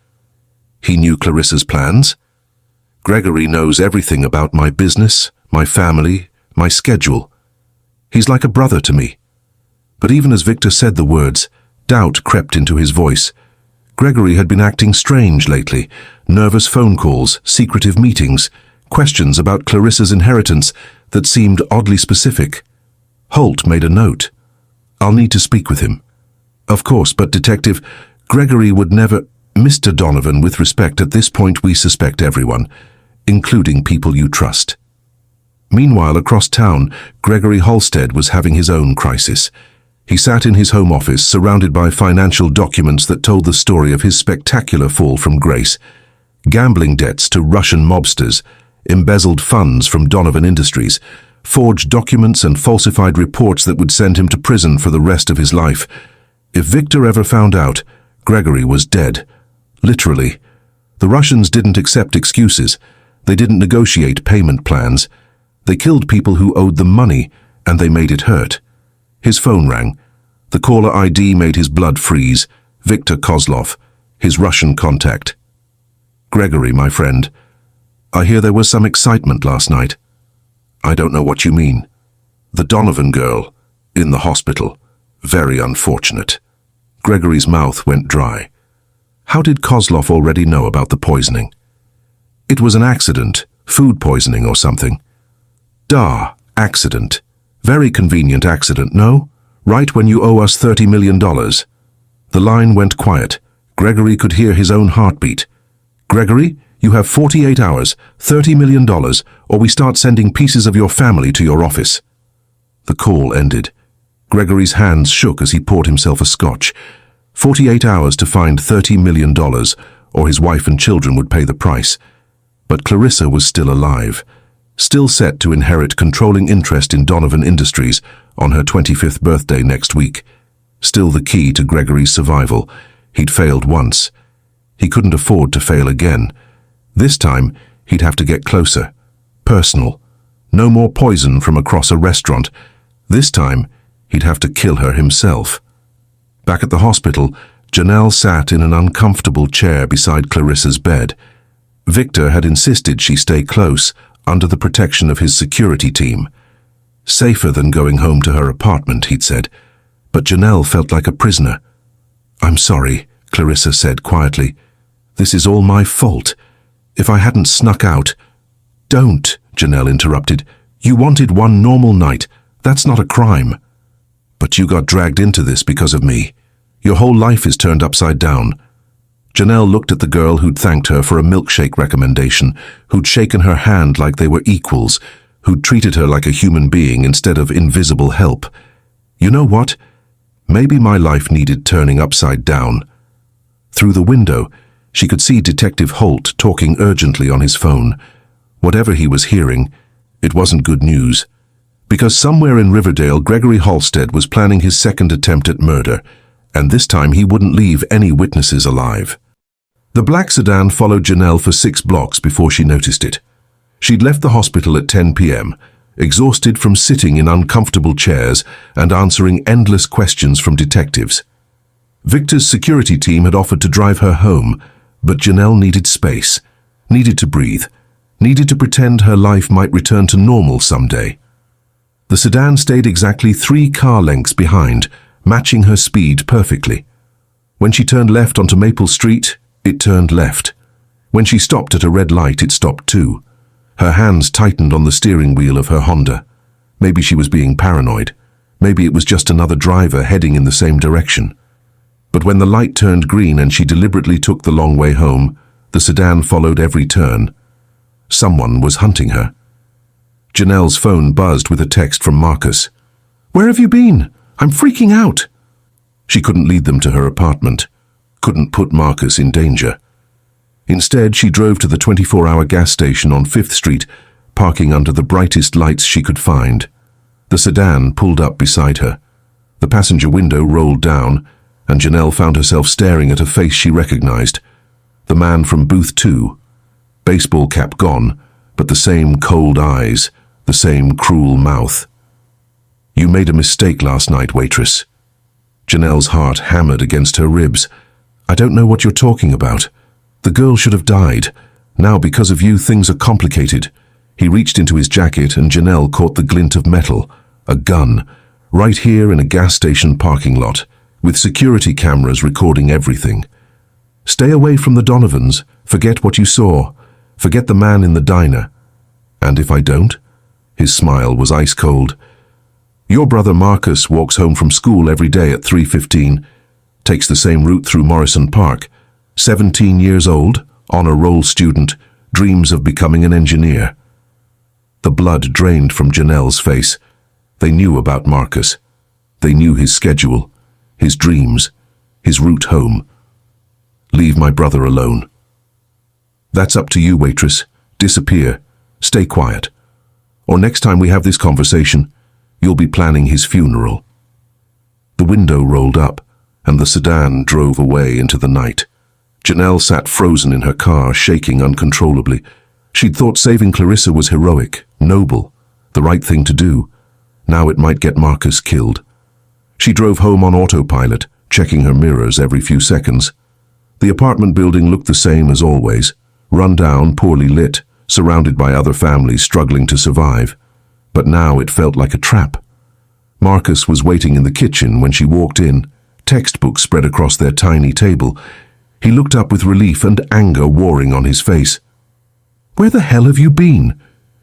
S1: He knew Clarissa's plans. Gregory knows everything about my business, my family, my schedule. He's like a brother to me." But even as Victor said the words, doubt crept into his voice. Gregory had been acting strange lately. Nervous phone calls, secretive meetings, questions about Clarissa's inheritance that seemed oddly specific. Holt made a note. "I'll need to speak with him." "Of course, but Detective, Gregory would never—" "Mr. Donovan, with respect, at this point we suspect everyone, including people you trust." Meanwhile, across town, Gregory Halstead was having his own crisis. He sat in his home office, surrounded by financial documents that told the story of his spectacular fall from grace. Gambling debts to Russian mobsters, embezzled funds from Donovan Industries, forged documents and falsified reports that would send him to prison for the rest of his life. If Victor ever found out, Gregory was dead. Literally. The Russians didn't accept excuses. They didn't negotiate payment plans. They killed people who owed them money, and they made it hurt. His phone rang. The caller ID made his blood freeze. Viktor Kozlov, his Russian contact. "Gregory, my friend, I hear there was some excitement last night." "I don't know what you mean." "The Donovan girl, in the hospital. Very unfortunate." Gregory's mouth went dry. How did Kozlov already know about the poisoning? "It was an accident, food poisoning or something." Accident. Very convenient accident, no? Right when you owe us $30 million. The line went quiet. Gregory could hear his own heartbeat. "Gregory, you have 48 hours, $30 million, or we start sending pieces of your family to your office." The call ended. Gregory's hands shook as he poured himself a scotch. 48 hours to find $30 million, or his wife and children would pay the price. But Clarissa was still alive, still set to inherit controlling interest in Donovan Industries on her 25th birthday next week. Still the key to Gregory's survival. He'd failed once. He couldn't afford to fail again. This time, he'd have to get closer. Personal. No more poison from across a restaurant. This time, he'd have to kill her himself. Back at the hospital, Janelle sat in an uncomfortable chair beside Clarissa's bed. Victor had insisted she stay close, under the protection of his security team. Safer than going home to her apartment, he'd said. But Janelle felt like a prisoner. "I'm sorry," Clarissa said quietly. "This is all my fault. If I hadn't snuck out—" "Don't," Janelle interrupted. "You wanted one normal night. That's not a crime." "But you got dragged into this because of me. Your whole life is turned upside down." Janelle looked at the girl who'd thanked her for a milkshake recommendation, who'd shaken her hand like they were equals, who'd treated her like a human being instead of invisible help. "You know what? Maybe my life needed turning upside down." Through the window, she could see Detective Holt talking urgently on his phone. Whatever he was hearing, it wasn't good news. Because somewhere in Riverdale, Gregory Halstead was planning his second attempt at murder, and this time he wouldn't leave any witnesses alive. The black sedan followed Janelle for 6 blocks before she noticed it. She'd left the hospital at 10 p.m., exhausted from sitting in uncomfortable chairs and answering endless questions from detectives. Victor's security team had offered to drive her home, but Janelle needed space, needed to breathe, needed to pretend her life might return to normal someday. The sedan stayed exactly 3 car lengths behind, matching her speed perfectly. When she turned left onto Maple Street, it turned left. When she stopped at a red light, it stopped too. Her hands tightened on the steering wheel of her Honda. Maybe she was being paranoid. Maybe it was just another driver heading in the same direction. But when the light turned green and she deliberately took the long way home, the sedan followed every turn. Someone was hunting her. Janelle's phone buzzed with a text from Marcus. "Where have you been? I'm freaking out." She couldn't lead them to her apartment, couldn't put Marcus in danger. Instead, she drove to the 24-hour gas station on 5th Street, parking under the brightest lights she could find. The sedan pulled up beside her. The passenger window rolled down, and Janelle found herself staring at a face she recognized. The man from booth 2. Baseball cap gone, but the same cold eyes, the same cruel mouth. "You made a mistake last night, Waitress." Janelle's heart hammered against her ribs. "I don't know what you're talking about. The girl should have died. Now, because of you, things are complicated." He reached into his jacket and Janelle caught the glint of metal. A gun. Right here in a gas station parking lot, with security cameras recording everything. "Stay away from the Donovans. Forget what you saw. Forget the man in the diner." "And if I don't?" His smile was ice cold. "Your brother Marcus walks home from school every day at 3:15, takes the same route through Morrison Park. 17 years old, honor roll student, dreams of becoming an engineer." The blood drained from Janelle's face. They knew about Marcus. They knew his schedule, his dreams, his route home. "Leave my brother alone." "That's up to you, Waitress. Disappear. Stay quiet. Or next time we have this conversation, you'll be planning his funeral." The window rolled up, and the sedan drove away into the night. Janelle sat frozen in her car, shaking uncontrollably. She'd thought saving Clarissa was heroic, noble, the right thing to do. Now it might get Marcus killed. She drove home on autopilot, checking her mirrors every few seconds. The apartment building looked the same as always, run down, poorly lit, surrounded by other families struggling to survive. But now it felt like a trap. Marcus was waiting in the kitchen when she walked in, textbooks spread across their tiny table. He looked up with relief and anger warring on his face. "Where the hell have you been?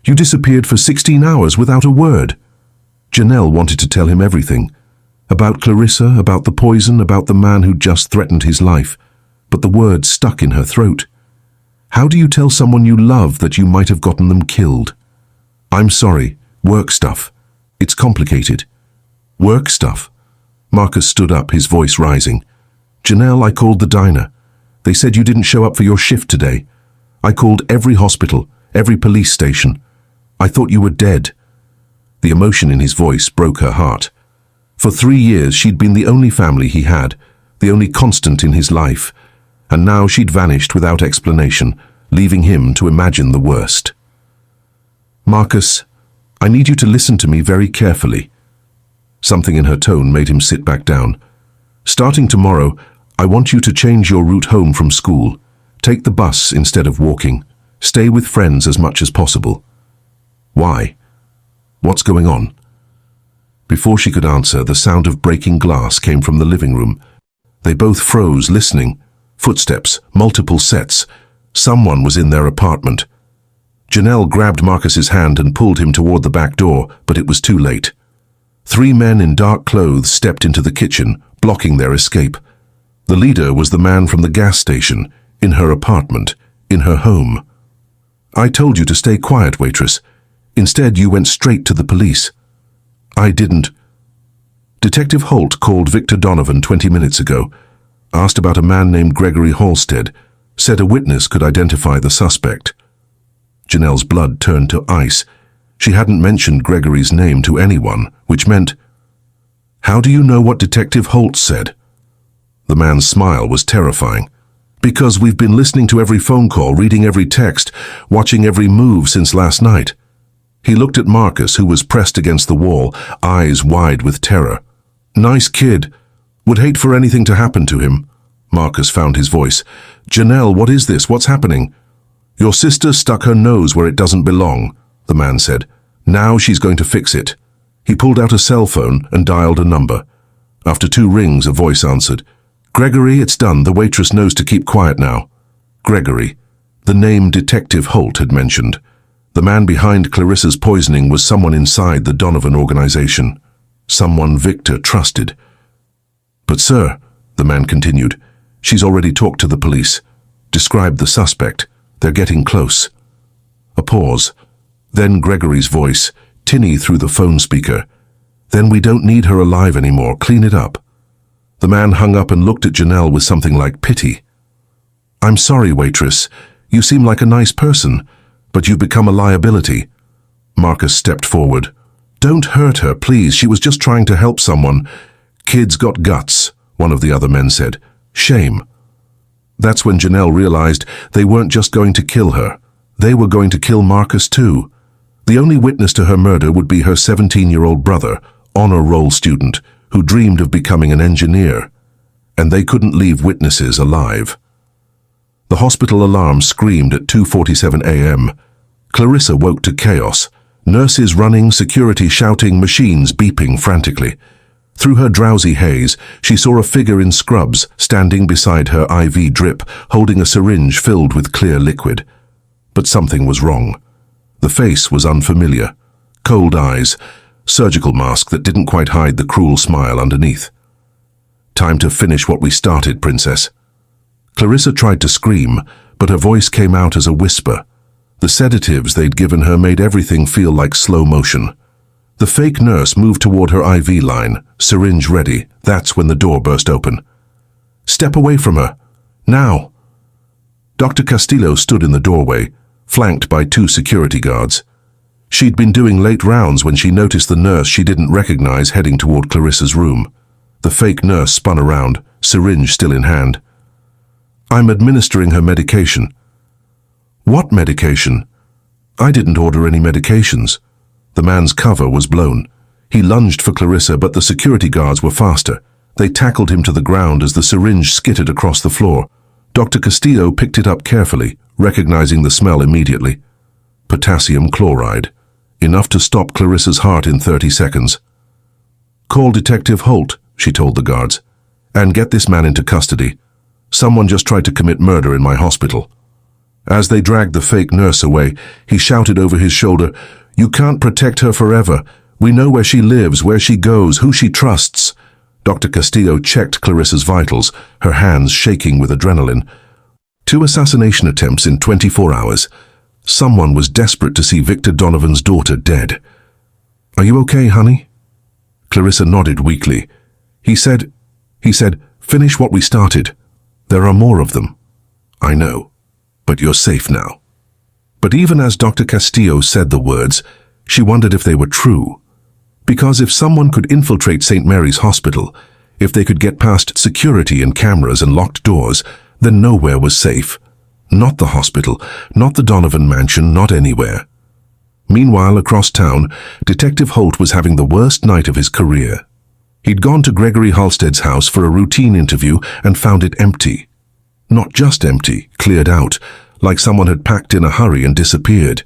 S1: You disappeared for 16 hours without a word." Janelle wanted to tell him everything. About Clarissa, about the poison, about the man who just threatened his life. But the words stuck in her throat. How do you tell someone you love that you might have gotten them killed? "I'm sorry. Work stuff. It's complicated." "Work stuff?" Marcus stood up, his voice rising. "Janelle, I called the diner. They said you didn't show up for your shift today. I called every hospital, every police station. I thought you were dead." The emotion in his voice broke her heart. For 3 years she'd been the only family he had, the only constant in his life, and now she'd vanished without explanation, leaving him to imagine the worst. "Marcus, I need you to listen to me very carefully." Something in her tone made him sit back down. "Starting tomorrow, I want you to change your route home from school. Take the bus instead of walking. Stay with friends as much as possible." "Why? What's going on?" Before she could answer, the sound of breaking glass came from the living room. They both froze, listening. Footsteps, multiple sets. Someone was in their apartment. Janelle grabbed Marcus's hand and pulled him toward the back door, but it was too late. 3 men in dark clothes stepped into the kitchen, blocking their escape. The leader was the man from the gas station, in her apartment, in her home. "I told you to stay quiet, Waitress. Instead, you went straight to the police." "I didn't." Detective Holt called Victor Donovan 20 minutes ago, asked about a man named Gregory Halstead, said a witness could identify the suspect. Janelle's blood turned to ice. She hadn't mentioned Gregory's name to anyone, which meant, "How do you know what Detective Holt said?" The man's smile was terrifying. "Because we've been listening to every phone call, reading every text, watching every move since last night." He looked at Marcus, who was pressed against the wall, eyes wide with terror. "Nice kid. Would hate for anything to happen to him." Marcus found his voice. "Janelle, what is this? What's happening?" "Your sister stuck her nose where it doesn't belong," the man said. "Now she's going to fix it." He pulled out a cell phone and dialed a number. After 2 rings, a voice answered. "Gregory, it's done. The waitress knows to keep quiet now." Gregory, the name Detective Holt had mentioned. The man behind Clarissa's poisoning was someone inside the Donovan organization. Someone Victor trusted. "But sir," the man continued, "she's already talked to the police. Described the suspect. They're getting close." A pause. Then Gregory's voice, tinny through the phone speaker. "Then we don't need her alive anymore. Clean it up." The man hung up and looked at Janelle with something like pity. "I'm sorry, Waitress. You seem like a nice person, but you've become a liability." Marcus stepped forward. "Don't hurt her, please. She was just trying to help someone." "Kid's got guts," one of the other men said. "Shame." That's when Janelle realized they weren't just going to kill her. They were going to kill Marcus too. The only witness to her murder would be her 17-year-old brother, honor roll student, who dreamed of becoming an engineer. And they couldn't leave witnesses alive. The hospital alarm screamed at 2:47 a.m. Clarissa woke to chaos. Nurses running, security shouting, machines beeping frantically. Through her drowsy haze, she saw a figure in scrubs standing beside her IV drip, holding a syringe filled with clear liquid. But something was wrong. The face was unfamiliar. Cold eyes, surgical mask that didn't quite hide the cruel smile underneath. "Time to finish what we started, Princess." Clarissa tried to scream, but her voice came out as a whisper. The sedatives they'd given her made everything feel like slow motion. The fake nurse moved toward her IV line, syringe ready. That's when the door burst open. "Step away from her. Now!" Dr. Castillo stood in the doorway, flanked by 2 security guards. She'd been doing late rounds when she noticed the nurse she didn't recognize heading toward Clarissa's room. The fake nurse spun around, syringe still in hand. I'm administering her medication. What medication? I didn't order any medications. The man's cover was blown. He lunged for Clarissa, but the security guards were faster. They tackled him to the ground as the syringe skittered across the floor. Dr. Castillo picked it up carefully, recognizing the smell immediately. Potassium chloride. Enough to stop Clarissa's heart in 30 seconds. Call Detective Holt, she told the guards, and get this man into custody. Someone just tried to commit murder in my hospital. As they dragged the fake nurse away, he shouted over his shoulder, "You can't protect her forever. We know where she lives, where she goes, who she trusts." Dr. Castillo checked Clarissa's vitals, her hands shaking with adrenaline. 2 assassination attempts in 24 hours. Someone was desperate to see Victor Donovan's daughter dead. "Are you okay, honey?" Clarissa nodded weakly. He said, "Finish what we started. There are more of them." "I know, but you're safe now." But even as Dr. Castillo said the words, she wondered if they were true. Because if someone could infiltrate St. Mary's Hospital, if they could get past security and cameras and locked doors, then nowhere was safe. Not the hospital, not the Donovan mansion, not anywhere. Meanwhile, across town, Detective Holt was having the worst night of his career. He'd gone to Gregory Halstead's house for a routine interview and found it empty. Not just empty, cleared out, like someone had packed in a hurry and disappeared.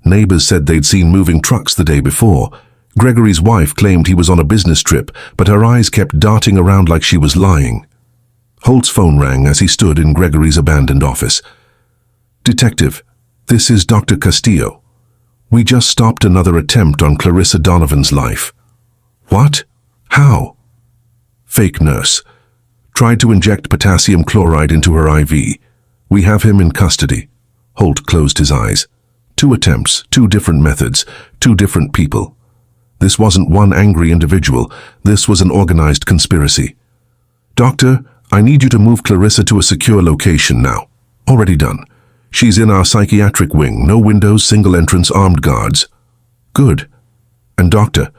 S1: Neighbors said they'd seen moving trucks the day before. Gregory's wife claimed he was on a business trip, but her eyes kept darting around like she was lying. Holt's phone rang as he stood in Gregory's abandoned office. "Detective, this is Dr. Castillo. We just stopped another attempt on Clarissa Donovan's life." "What? How?" "Fake nurse. Tried to inject potassium chloride into her IV. We have him in custody." Holt closed his eyes. 2 attempts, 2 different methods, 2 different people. This wasn't one angry individual. This was an organized conspiracy. "Doctor, I need you to move Clarissa to a secure location now." "Already done. She's in our psychiatric wing. No windows, single entrance, armed guards." "Good. And doctor,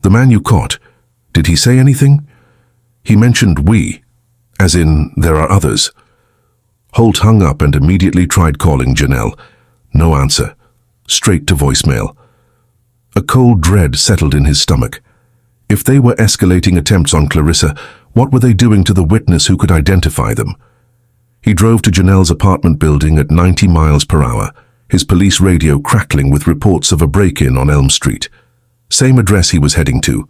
S1: the man you caught, did he say anything?" "He mentioned we, as in there are others." Holt hung up and immediately tried calling Janelle. No answer. Straight to voicemail. A cold dread settled in his stomach. If they were escalating attempts on Clarissa, what were they doing to the witness who could identify them? He drove to Janelle's apartment building at 90 miles per hour, his police radio crackling with reports of a break-in on Elm Street. Same address he was heading to.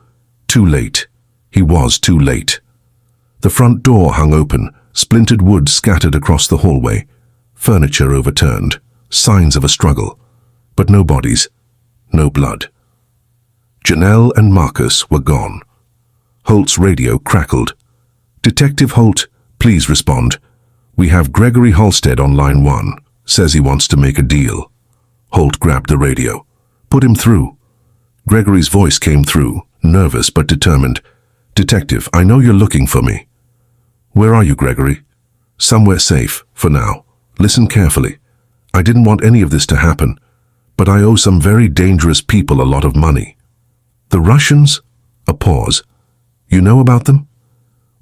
S1: Too late. He was too late. The front door hung open, splintered wood scattered across the hallway, furniture overturned, signs of a struggle. But no bodies, no blood. Janelle and Marcus were gone. Holt's radio crackled. "Detective Holt, please respond. We have Gregory Halstead on line 1. Says he wants to make a deal." Holt grabbed the radio. "Put him through." Gregory's voice came through, nervous but determined. "Detective, I know you're looking for me." "Where are you, Gregory?" "Somewhere safe, for now. Listen carefully. I didn't want any of this to happen, but I owe some very dangerous people a lot of money." "The Russians?" A pause. "You know about them?"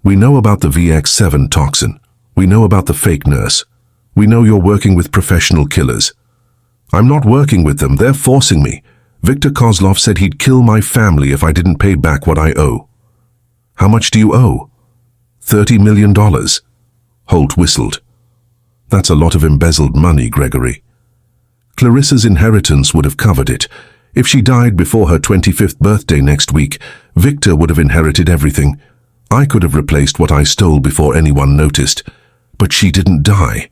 S1: "We know about the VX7 toxin. We know about the fake nurse. We know you're working with professional killers." "I'm not working with them. They're forcing me. Victor Kozlov said he'd kill my family if I didn't pay back what I owe." "How much do you owe?" $30 million. Holt whistled. "That's a lot of embezzled money, Gregory." "Clarissa's inheritance would have covered it. If she died before her 25th birthday next week, Victor would have inherited everything. I could have replaced what I stole before anyone noticed. But she didn't die.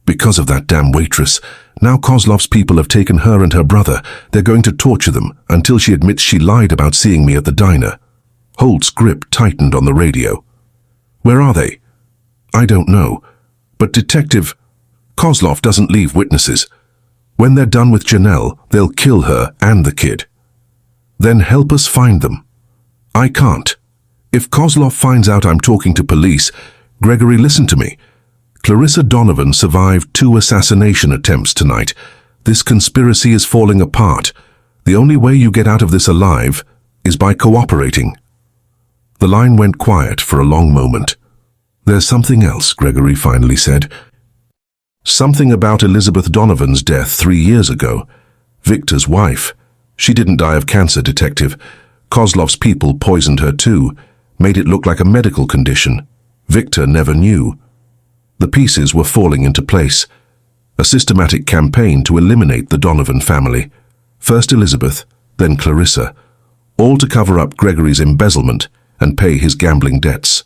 S1: Because of that damn waitress. Now Kozlov's people have taken her and her brother. They're going to torture them until she admits she lied about seeing me at the diner." Holt's grip tightened on the radio. "Where are they?" "I don't know. But Detective, Kozlov doesn't leave witnesses. When they're done with Janelle, they'll kill her and the kid." "Then help us find them." "I can't. If Kozlov finds out I'm talking to police..." "Gregory, listen to me. Clarissa Donovan survived 2 assassination attempts tonight. This conspiracy is falling apart. The only way you get out of this alive is by cooperating." The line went quiet for a long moment. "There's something else," Gregory finally said. Something about Elizabeth Donovan's death 3 years ago. Victor's wife. She didn't die of cancer, Detective. Kozlov's people poisoned her too, made it look like a medical condition. Victor never knew. The pieces were falling into place. A systematic campaign to eliminate the Donovan family. First Elizabeth, then Clarissa. All to cover up Gregory's embezzlement and pay his gambling debts.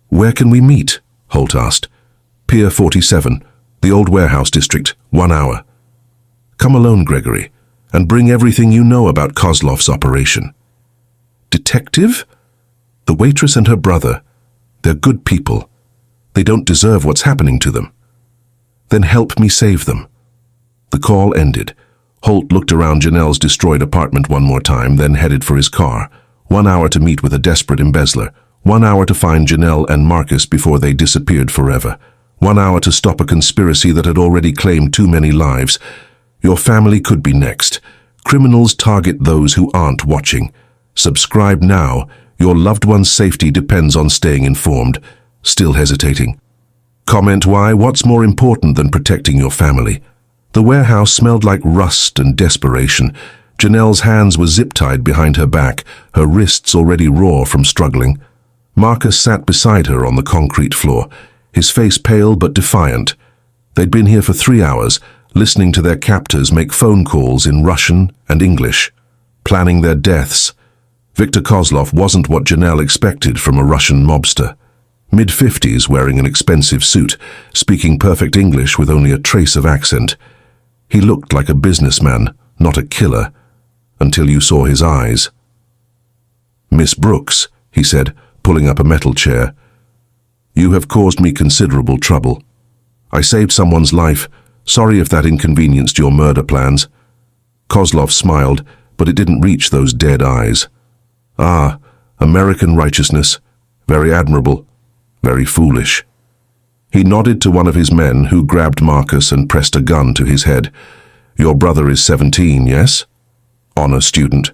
S1: "Where can we meet?" Holt asked. "Pier 47, the old warehouse district, 1 hour. Come alone, Gregory, and bring everything you know about Kozlov's operation." "Detective?" "The waitress and her brother. They're good people. They don't deserve what's happening to them." "Then help me save them." The call ended. Holt looked around Janelle's destroyed apartment one more time, then headed for his car. 1 hour to meet with a desperate embezzler. 1 hour to find Janelle and Marcus before they disappeared forever. 1 hour to stop a conspiracy that had already claimed too many lives. Your family could be next. Criminals target those who aren't watching. Subscribe now. Your loved one's safety depends on staying informed. Still hesitating? Comment why. What's more important than protecting your family? The warehouse smelled like rust and desperation. Janelle's hands were zip-tied behind her back, her wrists already raw from struggling. Marcus sat beside her on the concrete floor, his face pale but defiant. They'd been here for 3 hours, listening to their captors make phone calls in Russian and English, planning their deaths. Victor Kozlov wasn't what Janelle expected from a Russian mobster. Mid-50s, wearing an expensive suit, speaking perfect English with only a trace of accent. He looked like a businessman, not a killer, until you saw his eyes. "Miss Brooks," he said, pulling up a metal chair. "You have caused me considerable trouble. I saved someone's life. Sorry if that inconvenienced your murder plans." Kozlov smiled, but it didn't reach those dead eyes. "Ah, American righteousness. Very admirable. Very foolish." He nodded to one of his men, who grabbed Marcus and pressed a gun to his head. "Your brother is 17, yes? Honor student.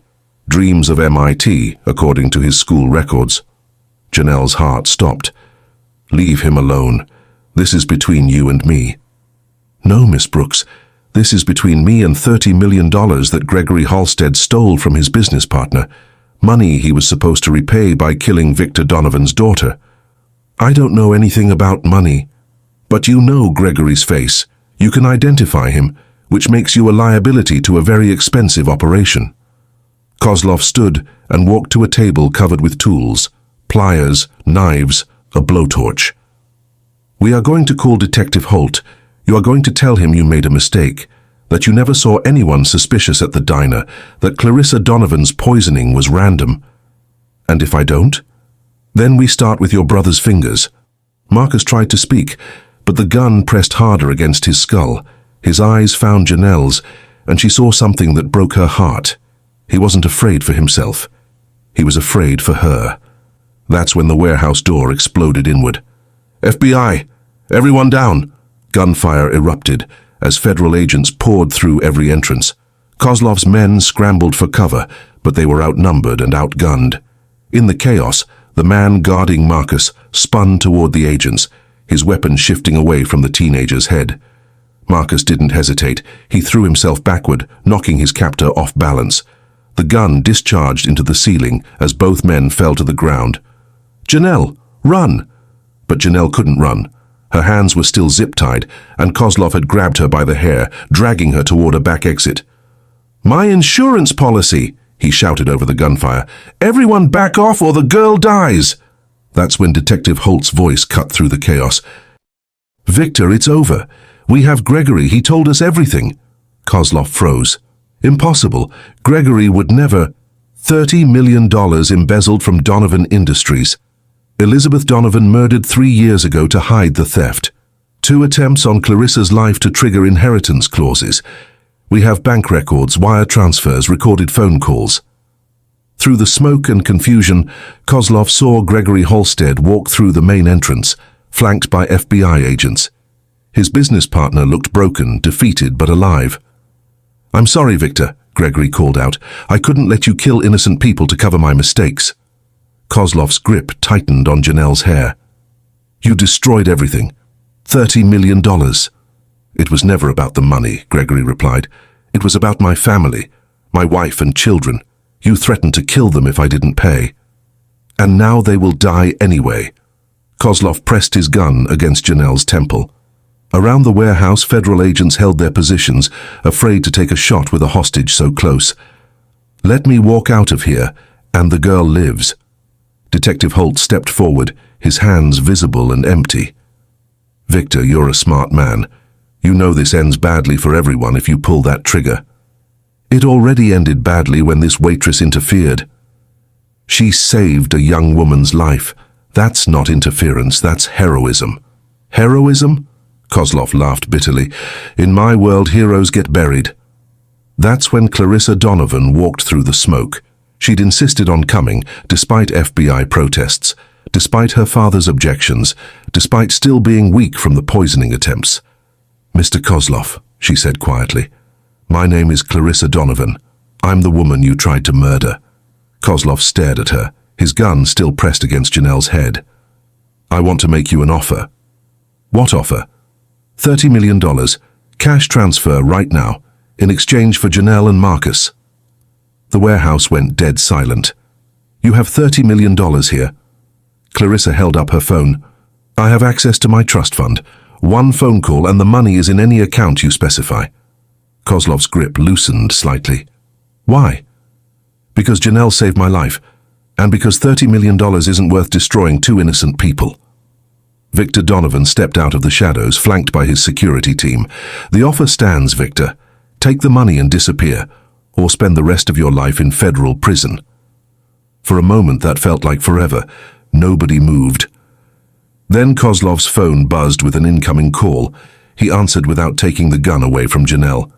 S1: Dreams of MIT, according to his school records." Janelle's heart stopped. "Leave him alone. This is between you and me." "No, Miss Brooks. This is between me and $30 million that Gregory Halstead stole from his business partner. Money he was supposed to repay by killing Victor Donovan's daughter." "I don't know anything about money." "But you know Gregory's face. You can identify him, which makes you a liability to a very expensive operation." Kozlov stood and walked to a table covered with tools, pliers, knives, a blowtorch. "We are going to call Detective Holt. You are going to tell him you made a mistake, that you never saw anyone suspicious at the diner, that Clarissa Donovan's poisoning was random. And if I don't? Then we start with your brother's fingers." Marcus tried to speak, but the gun pressed harder against his skull. His eyes found Janelle's, and she saw something that broke her heart. He wasn't afraid for himself. He was afraid for her. That's when the warehouse door exploded inward. "FBI! Everyone down!" Gunfire erupted as federal agents poured through every entrance. Kozlov's men scrambled for cover, but they were outnumbered and outgunned. In the chaos, the man guarding Marcus spun toward the agents, his weapon shifting away from the teenager's head. Marcus didn't hesitate. He threw himself backward, knocking his captor off balance. The gun discharged into the ceiling as both men fell to the ground. "Janelle, run!" But Janelle couldn't run. Her hands were still zip-tied, and Kozlov had grabbed her by the hair, dragging her toward a back exit. "My insurance policy!" he shouted over the gunfire. "Everyone back off or the girl dies!" That's when Detective Holt's voice cut through the chaos. "Victor, it's over. We have Gregory. He told us everything." Kozlov froze. "Impossible. Gregory would never." $30 million embezzled from Donovan Industries. Elizabeth Donovan murdered 3 years ago to hide the theft. 2 attempts on Clarissa's life to trigger inheritance clauses. We have bank records, wire transfers, recorded phone calls. Through the smoke and confusion, Kozlov saw Gregory Halstead walk through the main entrance, flanked by FBI agents. His business partner looked broken, defeated but alive. "I'm sorry, Victor," Gregory called out. "I couldn't let you kill innocent people to cover my mistakes." Kozlov's grip tightened on Janelle's hair. "You destroyed everything. $30 million. It was never about the money, Gregory replied. It was about my family, my wife and children. You threatened to kill them if I didn't pay. And now they will die anyway. Kozlov pressed his gun against Janelle's temple. Around the warehouse, federal agents held their positions, afraid to take a shot with a hostage so close. Let me walk out of here, and the girl lives. Detective Holt stepped forward, his hands visible and empty. Victor, you're a smart man. You know this ends badly for everyone if you pull that trigger. It already ended badly when this waitress interfered. She saved a young woman's life. That's not interference, that's heroism. Heroism? Kozlov laughed bitterly. In my world, heroes get buried. That's when Clarissa Donovan walked through the smoke. She'd insisted on coming, despite FBI protests, despite her father's objections, despite still being weak from the poisoning attempts. Mr. Kozlov, she said quietly, my name is Clarissa Donovan. I'm the woman you tried to murder. Kozlov stared at her, his gun still pressed against Janelle's head. I want to make you an offer. What offer? $30 million, cash transfer right now, in exchange for Janelle and Marcus. The warehouse went dead silent. You have $30 million here. Clarissa held up her phone. I have access to my trust fund. One phone call and the money is in any account you specify. Kozlov's grip loosened slightly. Why? Because Janelle saved my life, and because $30 million isn't worth destroying two innocent people. Victor Donovan stepped out of the shadows, flanked by his security team. The offer stands, Victor. Take the money and disappear, or spend the rest of your life in federal prison. For a moment that felt like forever. Nobody moved. Then Kozlov's phone buzzed with an incoming call. He answered without taking the gun away from Janelle.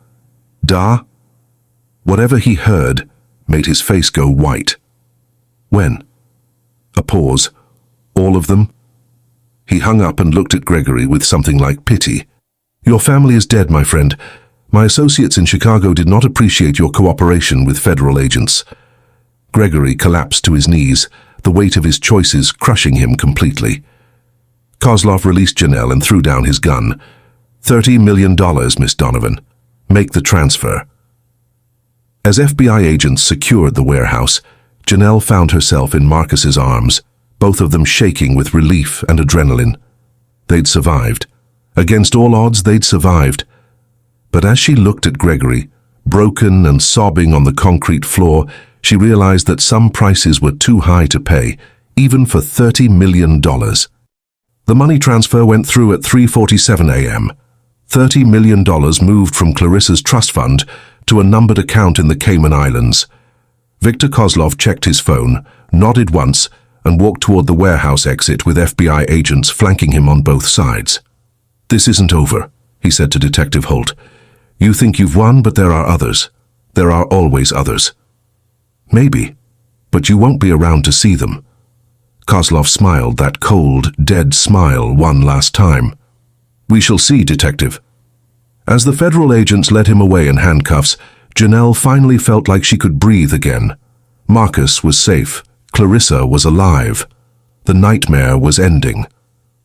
S1: Da? Whatever he heard made his face go white. When? A pause. All of them? He hung up and looked at Gregory with something like pity. Your family is dead, my friend. My associates in Chicago did not appreciate your cooperation with federal agents. Gregory collapsed to his knees, the weight of his choices crushing him completely. Kozlov released Janelle and threw down his gun. $30 million, Miss Donovan. Make the transfer. As FBI agents secured the warehouse, Janelle found herself in Marcus's arms, both of them shaking with relief and adrenaline. They'd survived. Against all odds, they'd survived. But as she looked at Gregory, broken and sobbing on the concrete floor, she realized that some prices were too high to pay, even for $30 million. The money transfer went through at 3:47 a.m. $30 million moved from Clarissa's trust fund to a numbered account in the Cayman Islands. Victor Kozlov checked his phone, nodded once, and walked toward the warehouse exit with FBI agents flanking him on both sides. This isn't over, he said to Detective Holt. You think you've won, but there are others. There are always others. Maybe, but you won't be around to see them. Kozlov smiled that cold, dead smile one last time. We shall see, Detective. As the federal agents led him away in handcuffs, Janelle finally felt like she could breathe again. Marcus was safe. Clarissa was alive. The nightmare was ending.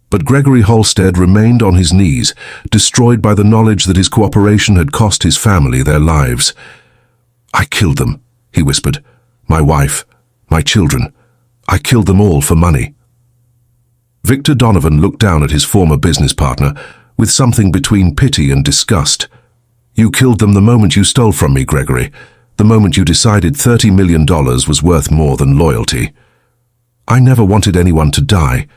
S1: But Gregory Halstead remained on his knees, destroyed by the knowledge that his cooperation had cost his family their lives. I killed them, he whispered. My wife, my children. I killed them all for money. Victor Donovan looked down at his former business partner with something between pity and disgust. You killed them the moment you stole from me, Gregory. The moment you decided $30 million was worth more than loyalty. I never wanted anyone to die.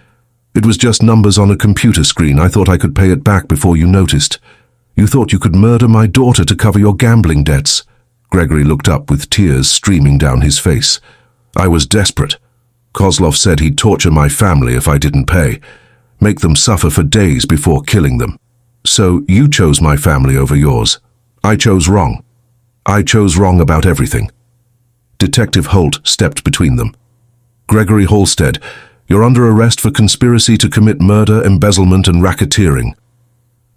S1: It was just numbers on a computer screen. I thought I could pay it back before you noticed. You thought you could murder my daughter to cover your gambling debts. Gregory looked up with tears streaming down his face. I was desperate. Kozlov said he'd torture my family if I didn't pay, make them suffer for days before killing them. So you chose my family over yours. I chose wrong. I chose wrong about everything. Detective Holt stepped between them. Gregory Halstead, you're under arrest for conspiracy to commit murder, embezzlement, and racketeering.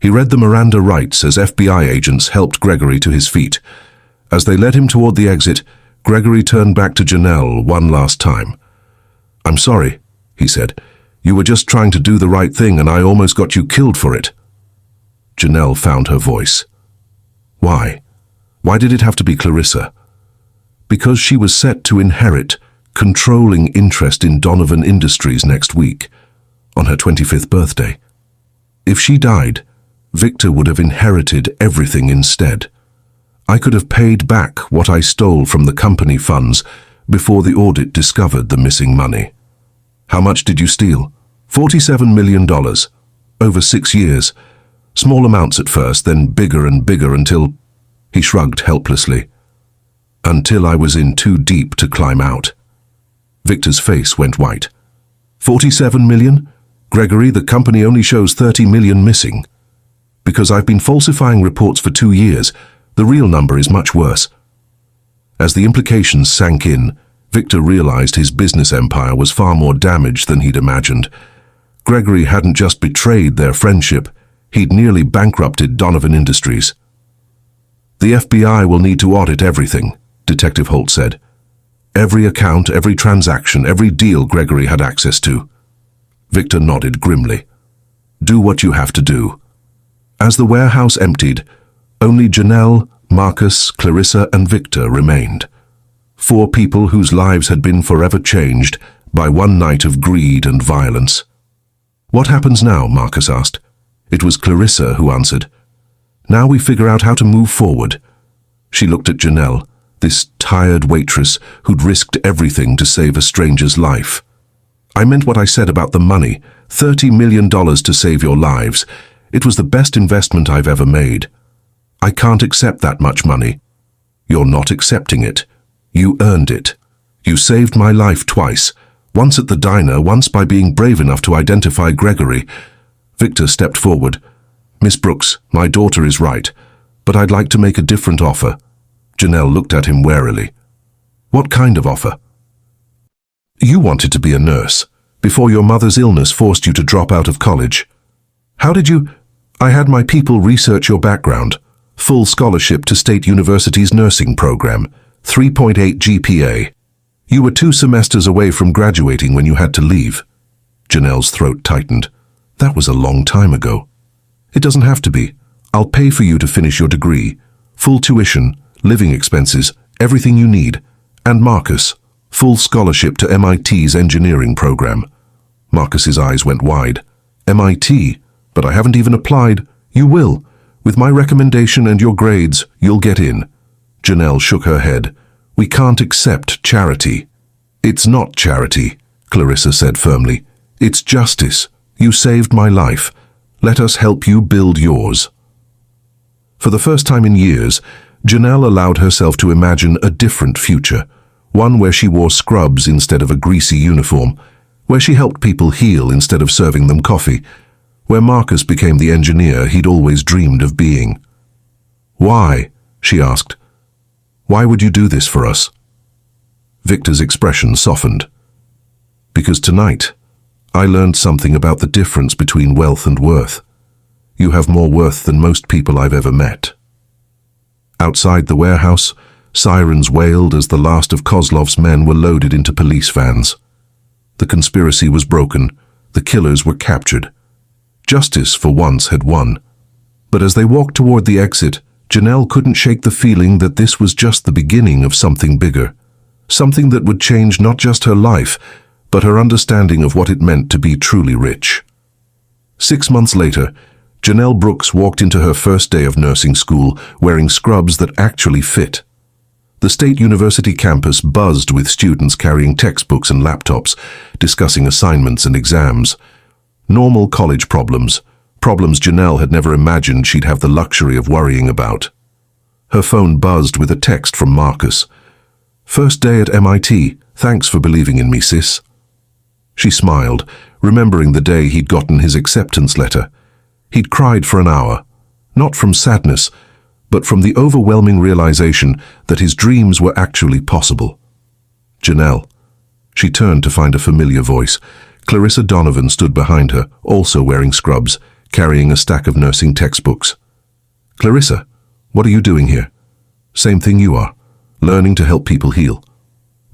S1: He read the Miranda rights as FBI agents helped Gregory to his feet. As they led him toward the exit, Gregory turned back to Janelle one last time. I'm sorry, he said. You were just trying to do the right thing and I almost got you killed for it. Janelle found her voice. Why? Why did it have to be Clarissa? Because she was set to inherit controlling interest in Donovan Industries next week, on her 25th birthday. If she died, Victor would have inherited everything instead. I could have paid back what I stole from the company funds before the audit discovered the missing money. How much did you steal? $47 million. Over 6 years. Small amounts at first, then bigger and bigger until... He shrugged helplessly. Until I was in too deep to climb out. Victor's face went white. 47 million? Gregory, the company only shows 30 million missing. Because I've been falsifying reports for 2 years, the real number is much worse. As the implications sank in, Victor realized his business empire was far more damaged than he'd imagined. Gregory hadn't just betrayed their friendship, he'd nearly bankrupted Donovan Industries. The FBI will need to audit everything, Detective Holt said. Every account, every transaction, every deal Gregory had access to. Victor nodded grimly. Do what you have to do. As the warehouse emptied, only Janelle, Marcus, Clarissa, and Victor remained. 4 people whose lives had been forever changed by one night of greed and violence. What happens now? Marcus asked. It was Clarissa who answered. Now we figure out how to move forward. She looked at Janelle, this tired waitress who'd risked everything to save a stranger's life. I meant what I said about the money, $30 million to save your lives. It was the best investment I've ever made. I can't accept that much money. You're not accepting it. You earned it. You saved my life twice, once at the diner, once by being brave enough to identify Gregory. Victor stepped forward. Miss Brooks, my daughter is right, but I'd like to make a different offer. Janelle looked at him warily. What kind of offer? You wanted to be a nurse, before your mother's illness forced you to drop out of college. How did you... I had my people research your background. Full scholarship to State University's nursing program, 3.8 GPA. You were 2 semesters away from graduating when you had to leave. Janelle's throat tightened. That was a long time ago. It doesn't have to be. I'll pay for you to finish your degree. Full tuition, living expenses, everything you need. And Marcus, full scholarship to MIT's engineering program. Marcus's eyes went wide. MIT? But I haven't even applied. You will. With my recommendation and your grades, you'll get in. Janelle shook her head. We can't accept charity. It's not charity, Clarissa said firmly. It's justice. You saved my life. Let us help you build yours. For the first time in years, Janelle allowed herself to imagine a different future, one where she wore scrubs instead of a greasy uniform, where she helped people heal instead of serving them coffee, where Marcus became the engineer he'd always dreamed of being. Why? She asked. Why would you do this for us? Victor's expression softened. Because tonight, I learned something about the difference between wealth and worth. You have more worth than most people I've ever met. Outside the warehouse, sirens wailed as the last of Kozlov's men were loaded into police vans. The conspiracy was broken. The killers were captured. Justice, for once, had won. But as they walked toward the exit, Janelle couldn't shake the feeling that this was just the beginning of something bigger. Something that would change not just her life, but her understanding of what it meant to be truly rich. 6 months later, Janelle Brooks walked into her first day of nursing school wearing scrubs that actually fit. The State University campus buzzed with students carrying textbooks and laptops, discussing assignments and exams. Normal college problems, problems Janelle had never imagined she'd have the luxury of worrying about. Her phone buzzed with a text from Marcus. First day at MIT, thanks for believing in me, sis. She smiled, remembering the day he'd gotten his acceptance letter. He'd cried for an hour, not from sadness, but from the overwhelming realization that his dreams were actually possible. Janelle. She turned to find a familiar voice. Clarissa Donovan stood behind her, also wearing scrubs, carrying a stack of nursing textbooks. Clarissa, what are you doing here? Same thing you are, learning to help people heal.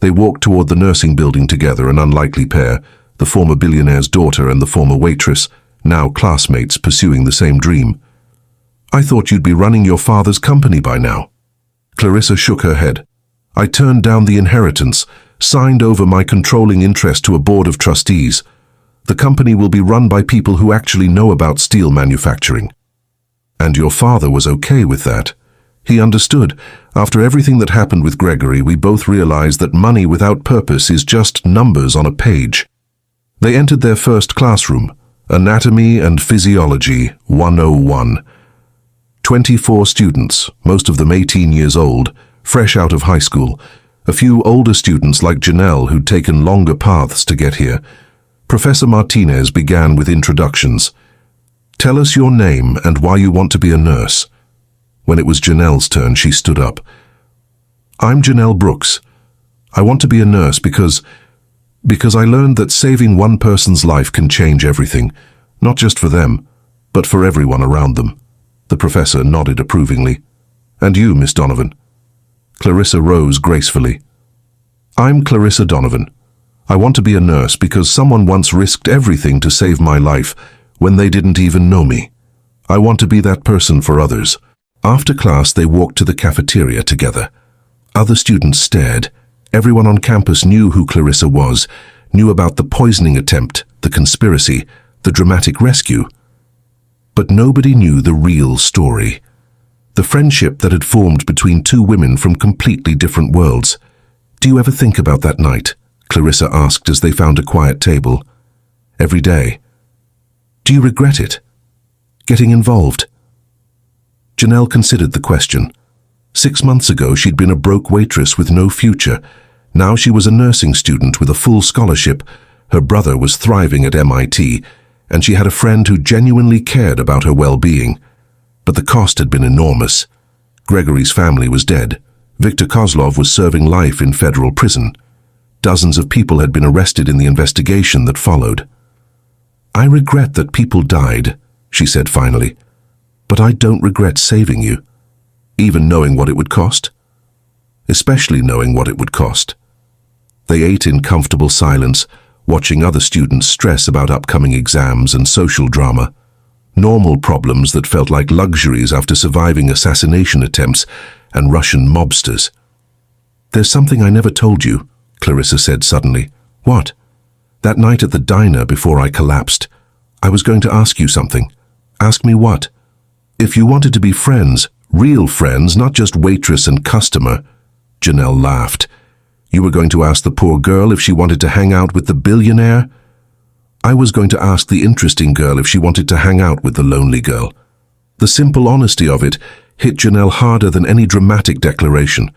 S1: They walked toward the nursing building together, an unlikely pair, the former billionaire's daughter and the former waitress, now classmates pursuing the same dream. I thought you'd be running your father's company by now." Clarissa shook her head. "I turned down the inheritance, signed over my controlling interest to a board of trustees. The company will be run by people who actually know about steel manufacturing." "And your father was okay with that?" "He understood. After everything that happened with Gregory, we both realized that money without purpose is just numbers on a page." They entered their first classroom, Anatomy and Physiology 101. 24 students, most of them 18 years old, fresh out of high school. A few older students like Janelle who'd taken longer paths to get here. Professor Martinez began with introductions. "Tell us your name and why you want to be a nurse." When it was Janelle's turn, she stood up. "I'm Janelle Brooks. I want to be a nurse because I learned that saving one person's life can change everything, not just for them, but for everyone around them." The professor nodded approvingly. "And you, Miss Donovan?" Clarissa rose gracefully. "I'm Clarissa Donovan. I want to be a nurse because someone once risked everything to save my life when they didn't even know me. I want to be that person for others." After class, they walked to the cafeteria together. Other students stared. Everyone on campus knew who Clarissa was, knew about the poisoning attempt, the conspiracy, the dramatic rescue. But nobody knew the real story. The friendship that had formed between two women from completely different worlds. "Do you ever think about that night?" Clarissa asked as they found a quiet table. "Every day." "Do you regret it? Getting involved?" Janelle considered the question. 6 months ago, she'd been a broke waitress with no future. Now she was a nursing student with a full scholarship. Her brother was thriving at MIT, and she had a friend who genuinely cared about her well-being. But the cost had been enormous. Gregory's family was dead. Viktor Kozlov was serving life in federal prison. Dozens of people had been arrested in the investigation that followed. "I regret that people died," she said finally. "But I don't regret saving you, even knowing what it would cost. Especially knowing what it would cost." They ate in comfortable silence, watching other students stress about upcoming exams and social drama. Normal problems that felt like luxuries after surviving assassination attempts and Russian mobsters. "There's something I never told you," Clarissa said suddenly. "What?" "That night at the diner before I collapsed, I was going to ask you something." "Ask me what?" "If you wanted to be friends, real friends, not just waitress and customer." Janelle laughed. "You were going to ask the poor girl if she wanted to hang out with the billionaire?" "I was going to ask the interesting girl if she wanted to hang out with the lonely girl." The simple honesty of it hit Janelle harder than any dramatic declaration.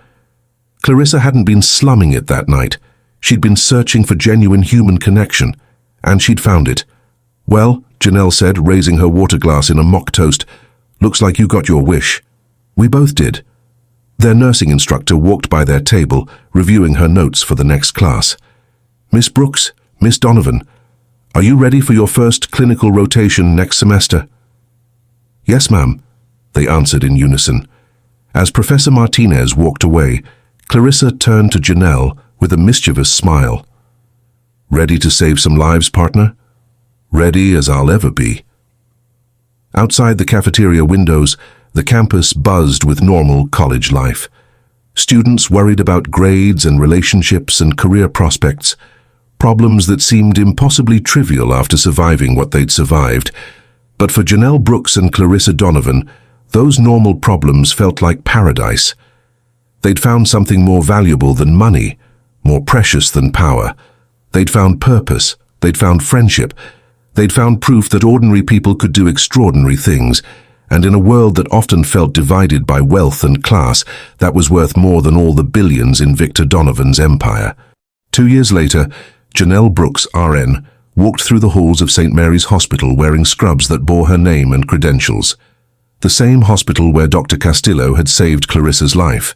S1: Clarissa hadn't been slumming it that night. She'd been searching for genuine human connection, and she'd found it. "Well," Janelle said, raising her water glass in a mock toast, "looks like you got your wish." "We both did." Their nursing instructor walked by their table, reviewing her notes for the next class. "Miss Brooks, Miss Donovan, are you ready for your first clinical rotation next semester?" "Yes, ma'am," they answered in unison. As Professor Martinez walked away, Clarissa turned to Janelle with a mischievous smile. "Ready to save some lives, partner?" "Ready as I'll ever be." Outside the cafeteria windows, the campus buzzed with normal college life. Students worried about grades and relationships and career prospects, problems that seemed impossibly trivial after surviving what they'd survived. But for Janelle Brooks and Clarissa Donovan, those normal problems felt like paradise. They'd found something more valuable than money, more precious than power. They'd found purpose, they'd found friendship, they'd found proof that ordinary people could do extraordinary things, and in a world that often felt divided by wealth and class, that was worth more than all the billions in Viktor Donovan's empire. 2 years later, Janelle Brooks, RN, walked through the halls of St. Mary's Hospital wearing scrubs that bore her name and credentials. The same hospital where Dr. Castillo had saved Clarissa's life.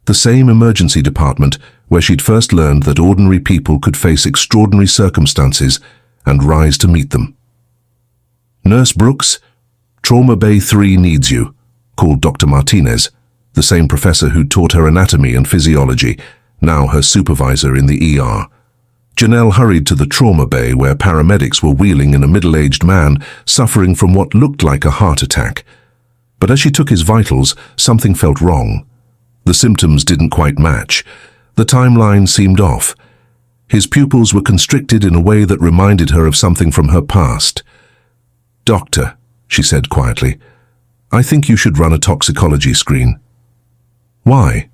S1: The same emergency department where she'd first learned that ordinary people could face extraordinary circumstances and rise to meet them. "Nurse Brooks, Trauma Bay 3 needs you," called Dr. Martinez, the same professor who'd taught her anatomy and physiology, now her supervisor in the ER. Janelle hurried to the trauma bay where paramedics were wheeling in a middle-aged man suffering from what looked like a heart attack. But as she took his vitals, something felt wrong. The symptoms didn't quite match. The timeline seemed off. His pupils were constricted in a way that reminded her of something from her past. "Doctor," she said quietly, "I think you should run a toxicology screen." "Why?"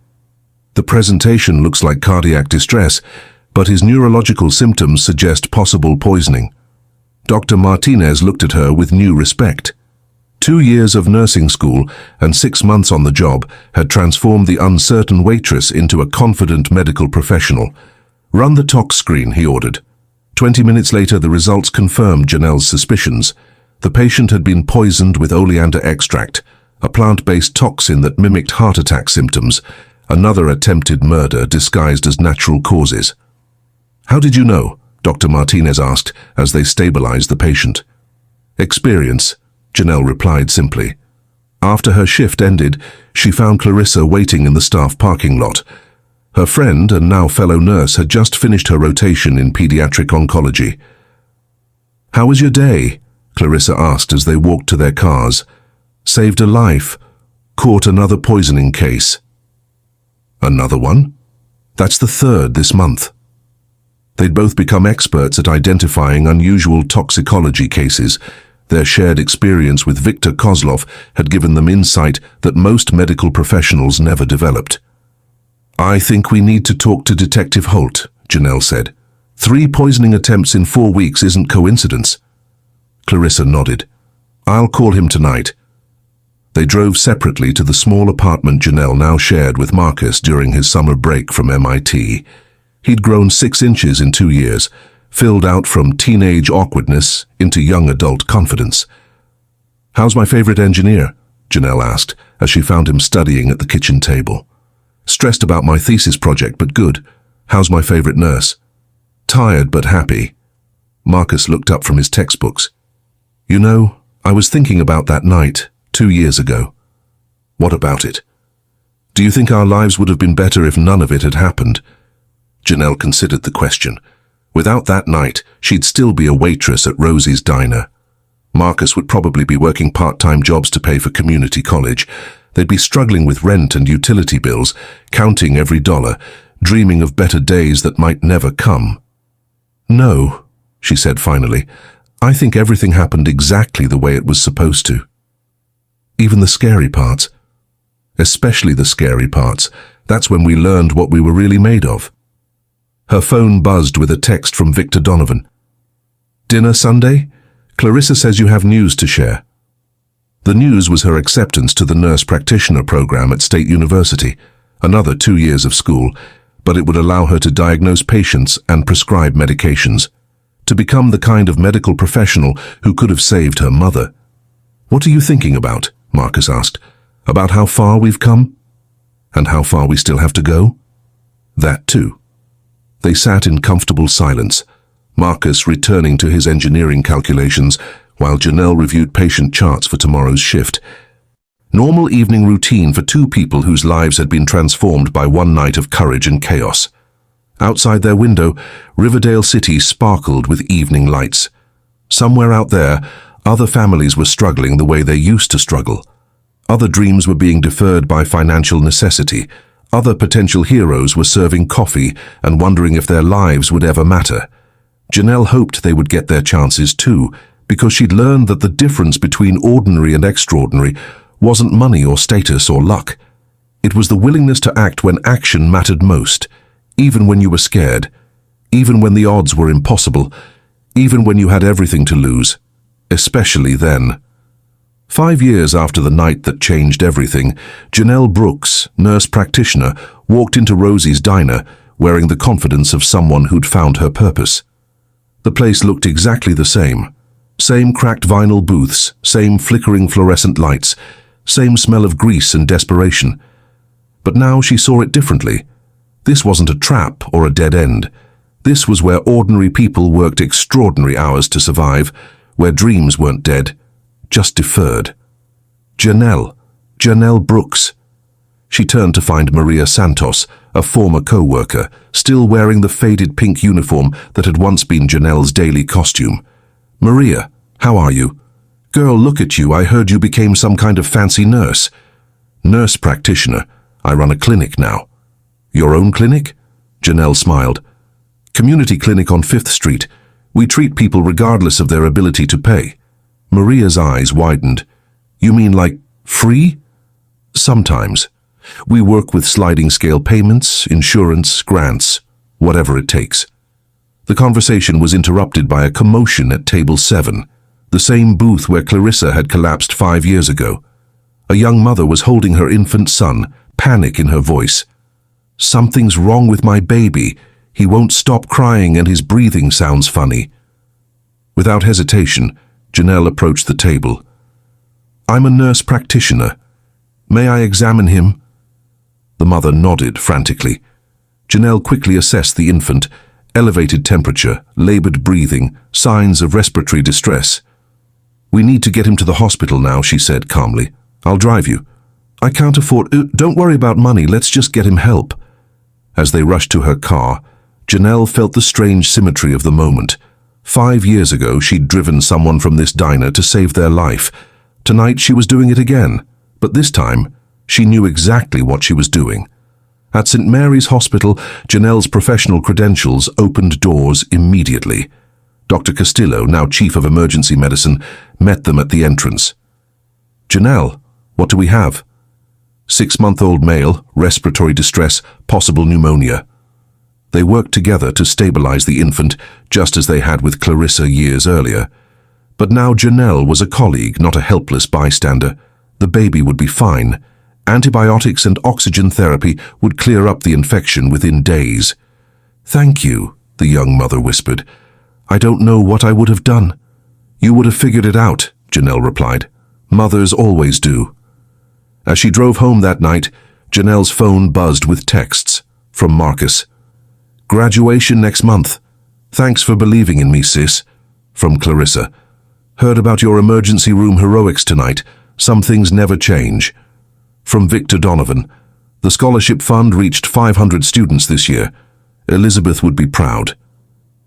S1: "The presentation looks like cardiac distress, but his neurological symptoms suggest possible poisoning." Dr. Martinez looked at her with new respect. 2 years of nursing school and 6 months on the job had transformed the uncertain waitress into a confident medical professional. "Run the tox screen," he ordered. 20 minutes later, the results confirmed Janelle's suspicions. The patient had been poisoned with oleander extract, a plant-based toxin that mimicked heart attack symptoms, another attempted murder disguised as natural causes. "How did you know?" Dr. Martinez asked as they stabilized the patient. "Experience," Janelle replied simply. After her shift ended, she found Clarissa waiting in the staff parking lot. Her friend and now fellow nurse had just finished her rotation in pediatric oncology. "How was your day?" Clarissa asked as they walked to their cars. "Saved a life. Caught another poisoning case." "Another one?" "That's the 3rd this month." They'd both become experts at identifying unusual toxicology cases. Their shared experience with Viktor Kozlov had given them insight that most medical professionals never developed. "I think we need to talk to Detective Holt," Janelle said. 3 poisoning attempts in 4 weeks isn't coincidence." Clarissa nodded. "I'll call him tonight." They drove separately to the small apartment Janelle now shared with Marcus during his summer break from MIT. He'd grown 6 inches in 2 years, filled out from teenage awkwardness into young adult confidence. "How's my favorite engineer?" Janelle asked as she found him studying at the kitchen table. "Stressed about my thesis project, but good. How's my favorite nurse?" "Tired but happy." Marcus looked up from his textbooks. "You know, I was thinking about that night 2 years ago." "What about it?" "Do you think our lives would have been better if none of it had happened?" Janelle considered the question. Without that night, she'd still be a waitress at Rosie's diner. Marcus would probably be working part-time jobs to pay for community college. They'd be struggling with rent and utility bills, counting every dollar, dreaming of better days that might never come. "No," she said finally, "I think everything happened exactly the way it was supposed to. Even the scary parts. Especially the scary parts. That's when we learned what we were really made of." Her phone buzzed with a text from Victor Donovan. "Dinner Sunday? Clarissa says you have news to share." The news was her acceptance to the nurse practitioner program at State University, another 2 years of school, but it would allow her to diagnose patients and prescribe medications, to become the kind of medical professional who could have saved her mother. "What are you thinking about?" Marcus asked. "About how far we've come? And how far we still have to go?" "That too." They sat in comfortable silence, Marcus returning to his engineering calculations while Janelle reviewed patient charts for tomorrow's shift. Normal evening routine for 2 people whose lives had been transformed by one night of courage and chaos. Outside their window, Riverdale City sparkled with evening lights. Somewhere out there, other families were struggling the way they used to struggle. Other dreams were being deferred by financial necessity. Other potential heroes were serving coffee and wondering if their lives would ever matter. Janelle hoped they would get their chances too, because she'd learned that the difference between ordinary and extraordinary wasn't money or status or luck. It was the willingness to act when action mattered most, even when you were scared, even when the odds were impossible, even when you had everything to lose, especially then. 5 years after the night that changed everything, Janelle Brooks, nurse practitioner, walked into Rosie's diner wearing the confidence of someone who'd found her purpose. The place looked exactly the same. Same cracked vinyl booths, same flickering fluorescent lights, same smell of grease and desperation. But now she saw it differently. This wasn't a trap or a dead end. This was where ordinary people worked extraordinary hours to survive, where dreams weren't dead, just deferred. Janelle Brooks. She turned to find Maria Santos, a former co-worker, still wearing the faded pink uniform that had once been Janelle's daily costume. "Maria, how are you?" Girl, look at you, I heard you became some kind of fancy nurse. Nurse practitioner. I run a clinic now. Your own clinic? Janelle smiled. Community clinic on 5th Street. We treat people regardless of their ability to pay. Maria's eyes widened. You mean like free? Sometimes. We work with sliding scale payments, insurance, grants, whatever it takes. The conversation was interrupted by a commotion at table 7, the same booth where Clarissa had collapsed 5 years ago. A young mother was holding her infant son, panic in her voice. Something's wrong with my baby. He won't stop crying and his breathing sounds funny. Without hesitation, Janelle approached the table. I'm a nurse practitioner. May I examine him? The mother nodded frantically. Janelle quickly assessed the infant, elevated temperature, labored breathing, signs of respiratory distress. We need to get him to the hospital now, she said calmly. I'll drive you. I can't afford... Don't worry about money, let's just get him help. As they rushed to her car, Janelle felt the strange symmetry of the moment. 5 years ago, she'd driven someone from this diner to save their life. Tonight, she was doing it again. But this time, she knew exactly what she was doing. At St. Mary's Hospital, Janelle's professional credentials opened doors immediately. Dr. Castillo, now Chief of Emergency Medicine, met them at the entrance. Janelle, what do we have? 6-month-old male, respiratory distress, possible pneumonia. They worked together to stabilize the infant, just as they had with Clarissa years earlier. But now Janelle was a colleague, not a helpless bystander. The baby would be fine. Antibiotics and oxygen therapy would clear up the infection within days. Thank you, the young mother whispered. I don't know what I would have done. You would have figured it out, Janelle replied. Mothers always do. As she drove home that night, Janelle's phone buzzed with texts from Marcus. Graduation next month. Thanks for believing in me, sis. From Clarissa. Heard about your emergency room heroics tonight. Some things never change. From Victor Donovan. The scholarship fund reached 500 students this year. Elizabeth would be proud.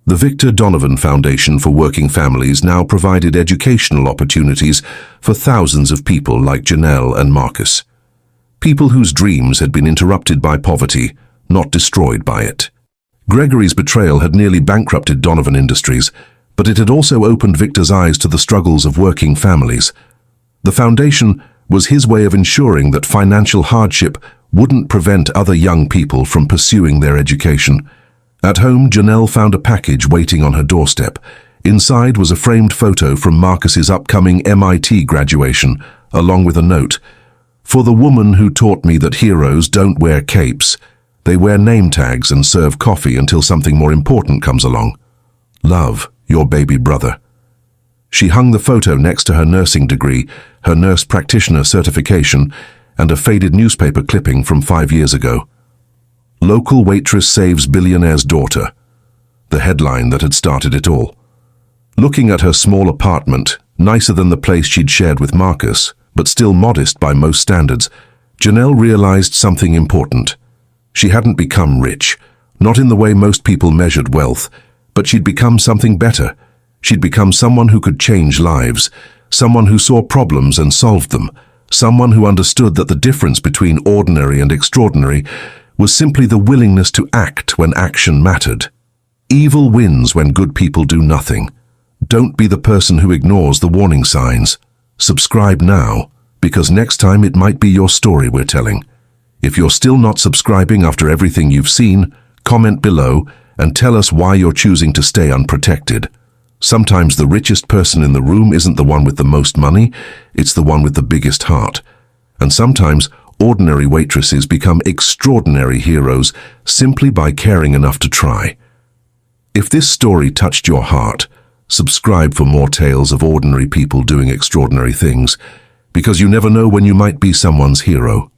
S1: The Victor Donovan Foundation for Working Families now provided educational opportunities for thousands of people like Janelle and Marcus. People whose dreams had been interrupted by poverty, not destroyed by it. Gregory's betrayal had nearly bankrupted Donovan Industries, but it had also opened Victor's eyes to the struggles of working families. The foundation was his way of ensuring that financial hardship wouldn't prevent other young people from pursuing their education. At home, Janelle found a package waiting on her doorstep. Inside was a framed photo from Marcus's upcoming MIT graduation, along with a note. For the woman who taught me that heroes don't wear capes. They wear name tags and serve coffee until something more important comes along. Love, your baby brother. She hung the photo next to her nursing degree, her nurse practitioner certification, and a faded newspaper clipping from 5 years ago. Local waitress saves billionaire's daughter. The headline that had started it all. Looking at her small apartment, nicer than the place she'd shared with Marcus, but still modest by most standards, Janelle realized something important. She hadn't become rich, not in the way most people measured wealth, but she'd become something better. She'd become someone who could change lives, someone who saw problems and solved them, someone who understood that the difference between ordinary and extraordinary was simply the willingness to act when action mattered. Evil wins when good people do nothing. Don't be the person who ignores the warning signs. Subscribe now, because next time it might be your story we're telling. If you're still not subscribing after everything you've seen, comment below and tell us why you're choosing to stay unprotected. Sometimes the richest person in the room isn't the one with the most money, it's the one with the biggest heart. And sometimes ordinary waitresses become extraordinary heroes simply by caring enough to try. If this story touched your heart, subscribe for more tales of ordinary people doing extraordinary things, because you never know when you might be someone's hero.